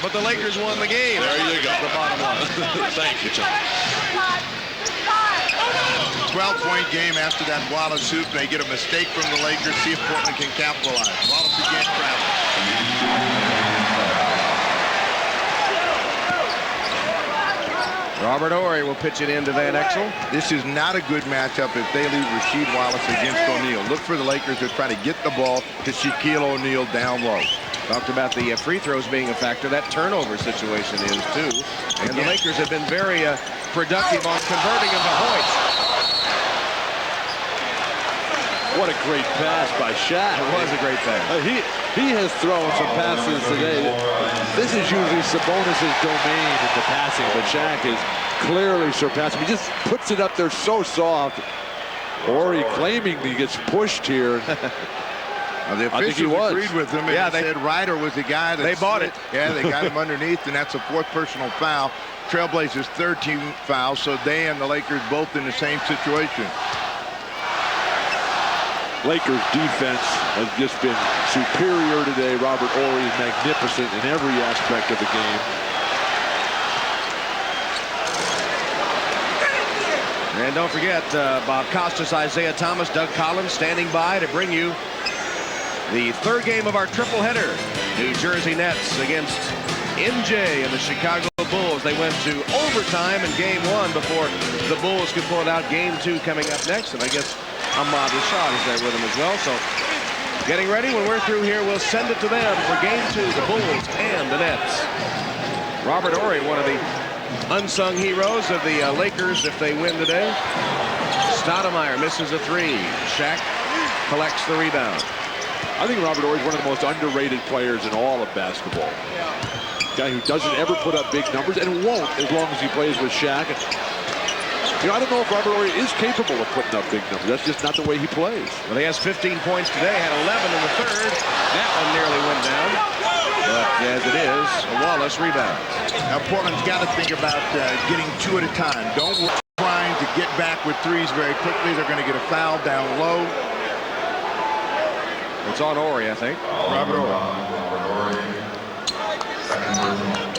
But the Lakers won the game. There you go. That's the bottom line. Thank you, Tom. 12-point game after that Wallace hoop. They get a mistake from the Lakers. See if Portland can capitalize. Wallace again traveling. Robert Horry will pitch it into Van Exel. This is not a good matchup if they leave Rasheed Wallace against O'Neal. Look for the Lakers to try to get the ball to Shaquille O'Neal down low. Talked about the free throws being a factor. That turnover situation is too. And the Lakers have been very productive on converting them to Hoyt. What a great pass by Shaq. It was a great pass. He has thrown some passes today. This is usually Sabonis' domain in the passing, but Shaq is clearly surpassing. He just puts it up there so soft. Horry claiming he gets pushed here. The officials agreed with him, and they said Ryder was the guy that... They bought it. Yeah, they got him underneath, and that's a fourth personal foul. Trailblazers 13 foul, so they and the Lakers both in the same situation. Lakers defense has just been superior today. Robert Horry is magnificent in every aspect of the game. And don't forget, Bob Costas, Isaiah Thomas, Doug Collins standing by to bring you the third game of our triple-header. New Jersey Nets against MJ and the Chicago Bulls. They went to overtime in Game 1 before the Bulls could pull it out. Game 2 coming up next, and I guess Ahmad Rashad is there with him as well. So getting ready. When we're through here, we'll send it to them for game 2, the Bulls and the Nets. Robert Horry, one of the unsung heroes of the Lakers if they win today. Stoudemire misses a 3. Shaq collects the rebound. I think Robert Horry is one of the most underrated players in all of basketball. Guy who doesn't ever put up big numbers and won't as long as he plays with Shaq. And, I don't know if Robert Horry is capable of putting up big numbers. That's just not the way he plays. Well, he has 15 points today, had 11 in the third. That one nearly went down. But as it is, Wallace rebounds. Now Portland's got to think about getting 2 at a time. Don't trying to get back with threes very quickly. They're going to get a foul down low. It's on Horry, I think. Robert Horry.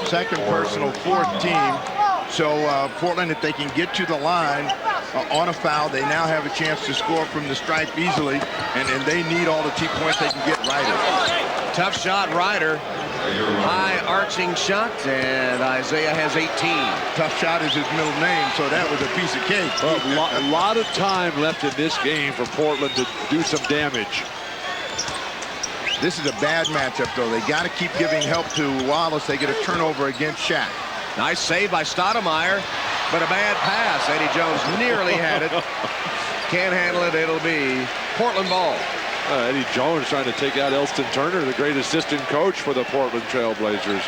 Second personal, 4th team. So Portland, if they can get to the line on a foul, they now have a chance to score from the stripe easily, and they need all the points they can get. Ryder. Tough shot, Ryder. High arching shot, and Isaiah has 18. Tough shot is his middle name, so that was a piece of cake. Well, a lot of time left in this game for Portland to do some damage. This is a bad matchup, though. They got to keep giving help to Wallace. They get a turnover against Shaq. Nice save by Stoudemire, but a bad pass. Eddie Jones nearly had it. Can't handle it. It'll be Portland ball. Eddie Jones trying to take out Elston Turner, the great assistant coach for the Portland Trailblazers.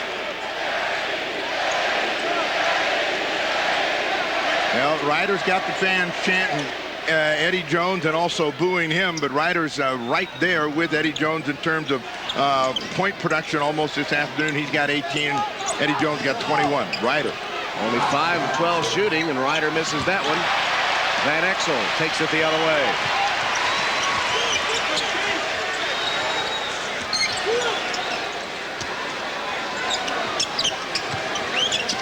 Well, Ryder's got the fans chanting Eddie Jones and also booing him, but Ryder's right there with Eddie Jones in terms of point production almost this afternoon. He's got 18. Eddie Jones got 21. Ryder. Only 5 of 12 shooting, and Ryder misses that one. Van Exel takes it the other way.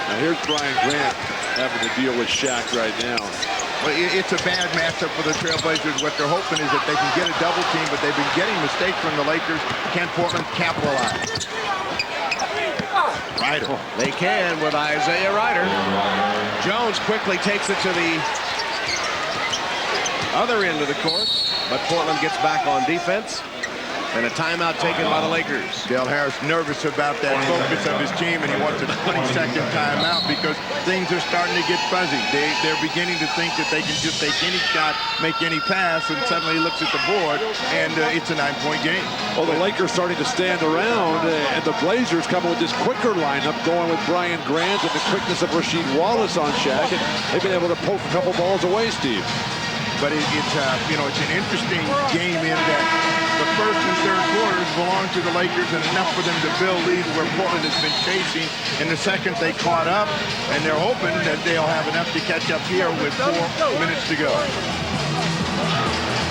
Now here's Brian Grant having to deal with Shaq right now. Well, it's a bad matchup for the Trailblazers. What they're hoping is that they can get a double team, but they've been getting mistakes from the Lakers. Can Portland capitalize? Ryder. They can with Isaiah Ryder. Jones quickly takes it to the other end of the court, but Portland gets back on defense. And a timeout taken by the Lakers. Dale Harris nervous about that focus of his team, and he wants a 20-second timeout because things are starting to get fuzzy. They're beginning to think that they can just take any shot, make any pass, and suddenly he looks at the board, and it's a 9-point game. Well, the Lakers starting to stand around, and the Blazers coming with this quicker lineup, going with Brian Grant and the quickness of Rasheed Wallace on Shaq, and they've been able to poke a couple balls away, Steve. But it's an interesting game in that the first and third quarters belong to the Lakers and enough for them to build leads where Portland has been chasing. In the second, they caught up, and they're hoping that they'll have enough to catch up here with 4 minutes to go.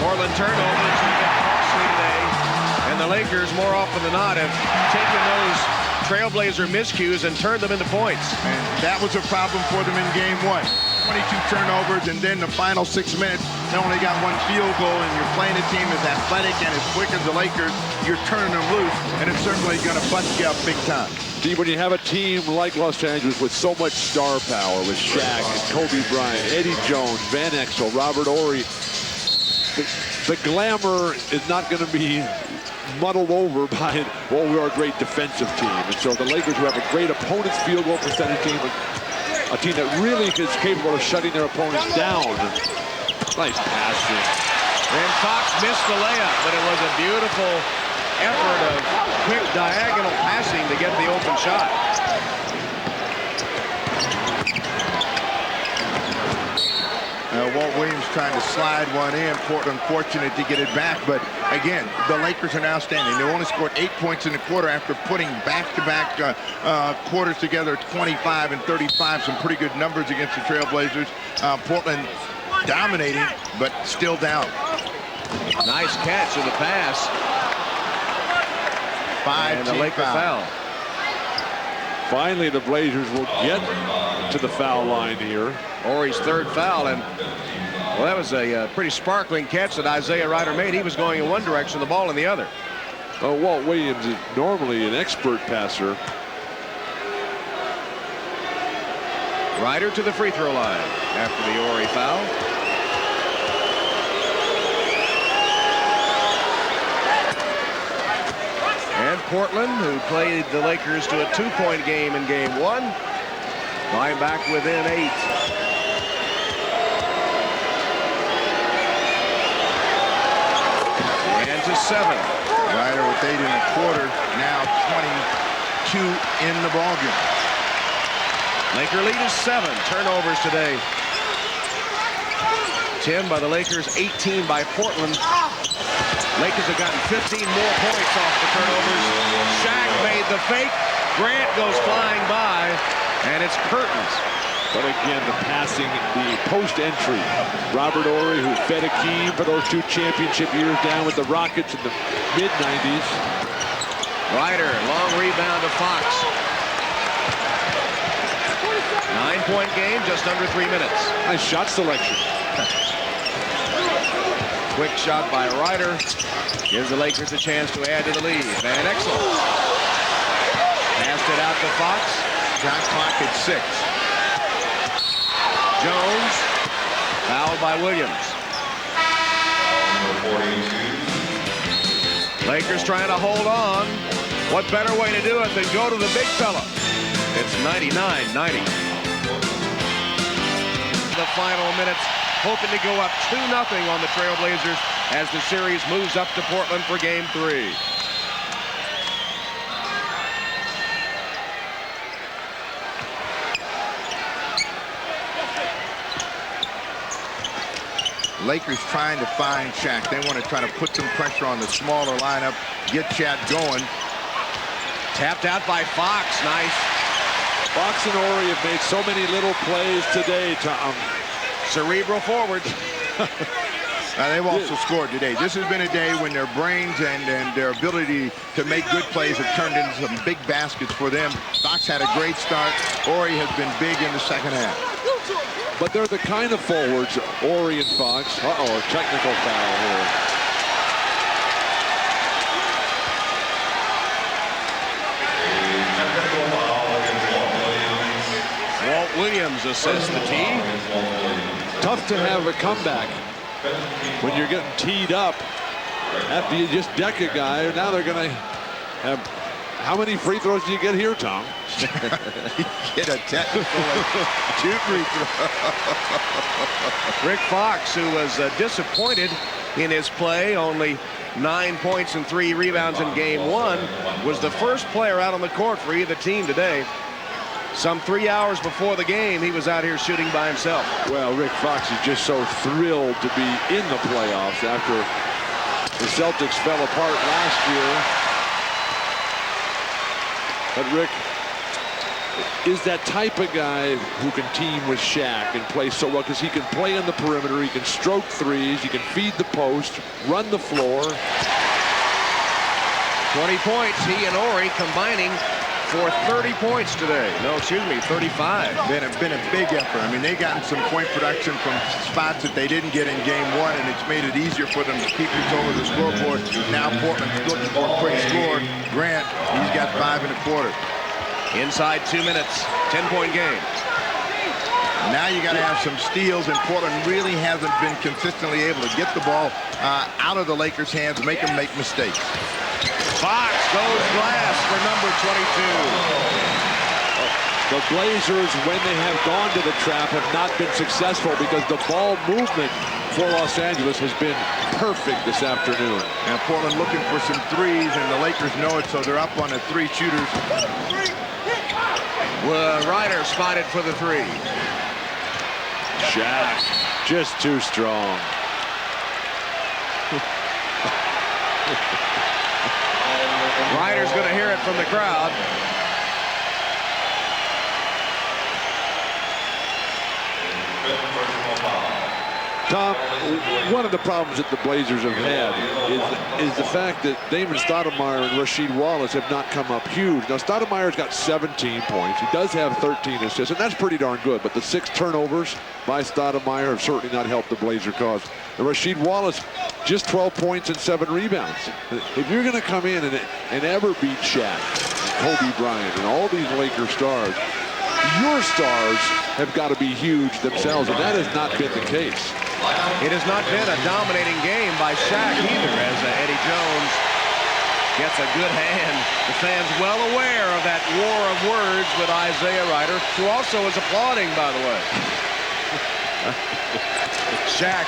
Portland turnovers get costly today, and the Lakers, more often than not, have taken those Trailblazer miscues and turned them into points. And that was a problem for them in game 1. 22 turnovers, and then the final 6 minutes, they only got 1 field goal, and you're playing a team as athletic and as quick as the Lakers. You're turning them loose, and it's certainly going to bust you up big time. Steve, when you have a team like Los Angeles with so much star power, with Shaq and Kobe Bryant, Eddie Jones, Van Exel, Robert Horry, the glamour is not going to be muddled over by, well, we're a great defensive team. And so the Lakers, who have a great opponent's field goal percentage team, a team that really is capable of shutting their opponents down. Nice passing. And Fox missed the layup, but it was a beautiful effort of quick diagonal passing to get the open shot. Walt Williams trying to slide one in. Portland fortunate to get it back, but again, the Lakers are now standing. They only scored 8 points in the quarter after putting back-to-back quarters together, 25 and 35, some pretty good numbers against the Trailblazers. Portland dominating, but still down. Nice catch in the pass. 5 and the Laker foul. Finally, the Blazers will get to the foul line here. Horry's 3rd foul, and well, that was a pretty sparkling catch that Isaiah Ryder made. He was going in one direction, the ball in the other. Walt Williams is normally an expert passer. Ryder to the free throw line after the Horry foul. Portland, who played the Lakers to a 2-point game in game 1. Right back within 8. And to 7. Ryder with 8 1/4, now 22 in the ballgame. Laker lead is 7. Turnovers today. 10 by the Lakers, 18 by Portland. Lakers have gotten 15 more points off the turnovers. Shaq made the fake. Grant goes flying by, and it's curtains. But again, the passing, the post-entry. Robert Horry, who fed Akeem for those 2 championship years down with the Rockets in the mid-90s. Ryder, long rebound to Fox. 9-point game, just under 3 minutes. Nice shot selection. Quick shot by Ryder. Gives the Lakers a chance to add to the lead. Van Exel. Passed it out to Fox. Shot clock at 6. Jones. Fouled by Williams. Lakers trying to hold on. What better way to do it than go to the big fella? It's 99-90. The final minutes, hoping to go up 2-0 on the Trailblazers as the series moves up to Portland for game 3. Lakers trying to find Shaq. They want to try to put some pressure on the smaller lineup, get Shaq going. Tapped out by Fox. Nice. Fox and Horry have made so many little plays today, Tom. Cerebral forwards. They've also scored today. This has been a day when their brains and their ability to make good plays have turned into some big baskets for them. Fox had a great start. Horry has been big in the second half. But they're the kind of forwards, Horry and Fox. Uh-oh, a technical foul here. Walt Williams assists the tee. Tough to have a comeback when you're getting teed up after you just deck a guy. Now they're going to have... How many free throws do you get here, Tom? Get a technical 2 free throws. Rick Fox, who was disappointed in his play, only 9 points and 3 rebounds in game 1, was the first player out on the court for either team today. Some 3 hours before the game, he was out here shooting by himself. Well, Rick Fox is just so thrilled to be in the playoffs after the Celtics fell apart last year. But Rick is that type of guy who can team with Shaq and play so well because he can play on the perimeter, he can stroke threes, he can feed the post, run the floor. 20 points, he and Horry combining for 30 points today. No, excuse me, 35. Been a big effort. I mean, they gotten some point production from spots that they didn't get in game 1, and it's made it easier for them to keep this over the scoreboard. Now Portland's looking for a quick score. Grant, he's got 5 1/4. Inside 2 minutes, 10-point game. Now you got to have some steals, and Portland really hasn't been consistently able to get the ball out of the Lakers' hands, make them make mistakes. Fox goes glass for number 22. The Blazers, when they have gone to the trap, have not been successful because the ball movement for Los Angeles has been perfect this afternoon. And Portland looking for some threes, and the Lakers know it, so they're up on the 3 shooters. Ryder spotted for the 3. Shaq, just too strong. Ryder's going to hear it from the crowd. Tom, one of the problems that the Blazers have had is the fact that Damon Stoudemire and Rasheed Wallace have not come up huge. Now, Stoudemire's got 17 points. He does have 13 assists, and that's pretty darn good. But the 6 turnovers by Stoudemire have certainly not helped the Blazer cause. And Rasheed Wallace, just 12 points and 7 rebounds. If you're going to come in and ever beat Shaq, Kobe Bryant, and all these Laker stars, your stars have got to be huge themselves, and that has not been the case. It has not been a dominating game by Shaq either, as Eddie Jones Gets a good hand. The fans well aware of that war of words with Isaiah Ryder, who also is applauding, by the way. Shaq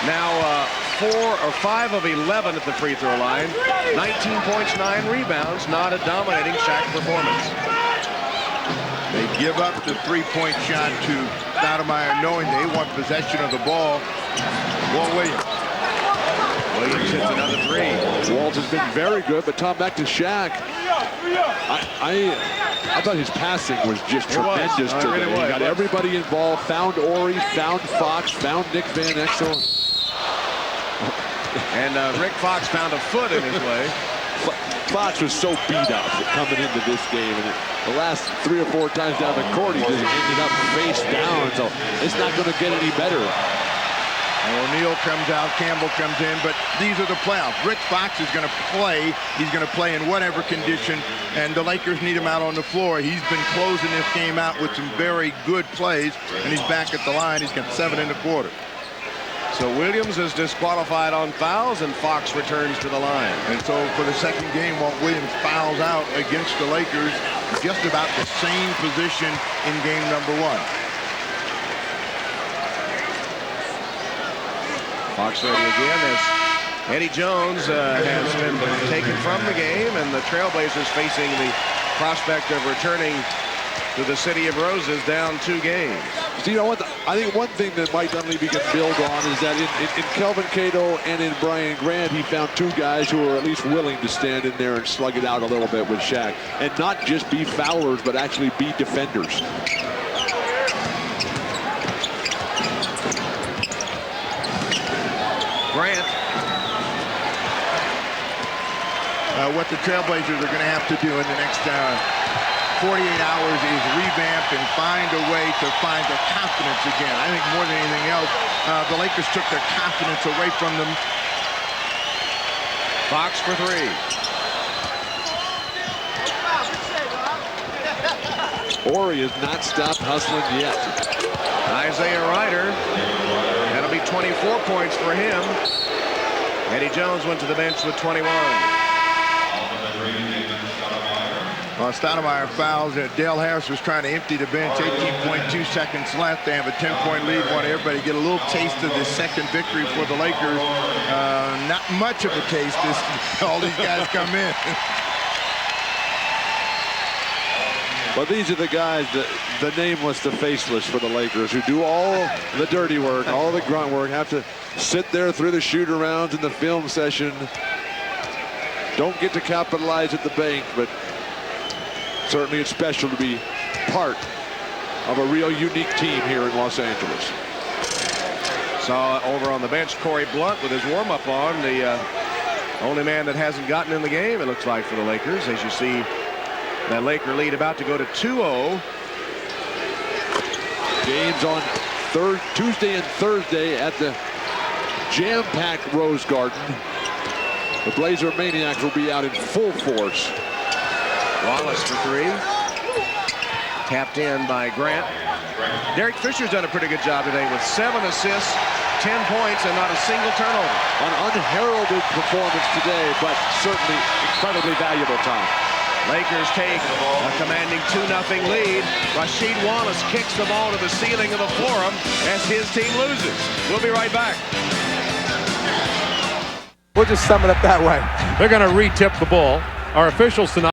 now 5 of 11 at the free throw line. 19 points, 9 rebounds. Not a dominating Shaq performance. They give up the three-point shot to Stoudemire, knowing they want possession of the ball. Walt Williams. Williams hits another three. Walt has been very good, but Tom, back to Shaq. I thought his passing was just tremendous today. Really He got everybody involved, found Ori, found Fox, found Nick Van Exel. And Rick Fox found a foot in his way. Fox was so beat up coming into this game, and the last 3 or 4 times down the court, he just ended up face down, so it's not going to get any better. O'Neal comes out, Campbell comes in, but these are the playoffs. Rick Fox is going to play. He's going to play in whatever condition, and the Lakers need him out on the floor. He's been closing this game out with some very good plays, and he's back at the line. He's got 7 in the quarter. So Williams is disqualified on fouls, and Fox returns to the line. And so for the second game, Walt Williams fouls out against the Lakers, just about the same position in game number 1. Fox ready again as Eddie Jones has been taken from the game, and the Trailblazers facing the prospect of returning to the City of Roses down 2 games. So, you know what? I think one thing that Mike Dunleavy can build on is that in Kelvin Cato and in Brian Grant, he found 2 guys who are at least willing to stand in there and slug it out a little bit with Shaq, and not just be foulers, but actually be defenders. Grant. What the Trailblazers are going to have to do in the next 48 hours is revamp and find a way to find their confidence again. I think more than anything else, the Lakers took their confidence away from them. Fox for 3. Ori has not stopped hustling yet. Isaiah Ryder. That'll be 24 points for him. Eddie Jones went to the bench with 21. Stoudemire fouls. Dale Harris was trying to empty the bench. 18.2 seconds left. They have a 10-point lead. Want everybody to get a little taste of this second victory for the Lakers. Not much of a taste. All these guys come in. But these are the guys, the nameless, the faceless for the Lakers, who do all the dirty work, all the grunt work, have to sit there through the shoot-arounds in the film session. Don't get to capitalize at the bank, but certainly it's special to be part of a real unique team here in Los Angeles. Saw over on the bench Corey Blunt with his warm-up on, the only man that hasn't gotten in the game, it looks like, for the Lakers, as you see that Laker lead about to go to 2-0. Games on Tuesday and Thursday at the jam-packed Rose Garden. The Blazer Maniacs will be out in full force. Wallace for 3. Tapped in by Grant. Derek Fisher's done a pretty good job today with 7 assists, 10 points, and not a single turnover. An unheralded performance today, but certainly incredibly valuable, Tom. Lakers take a commanding 2-0 lead. Rasheed Wallace kicks the ball to the ceiling of the Forum as his team loses. We'll be right back. We'll just sum it up that way. They're going to re-tip the ball. Our officials tonight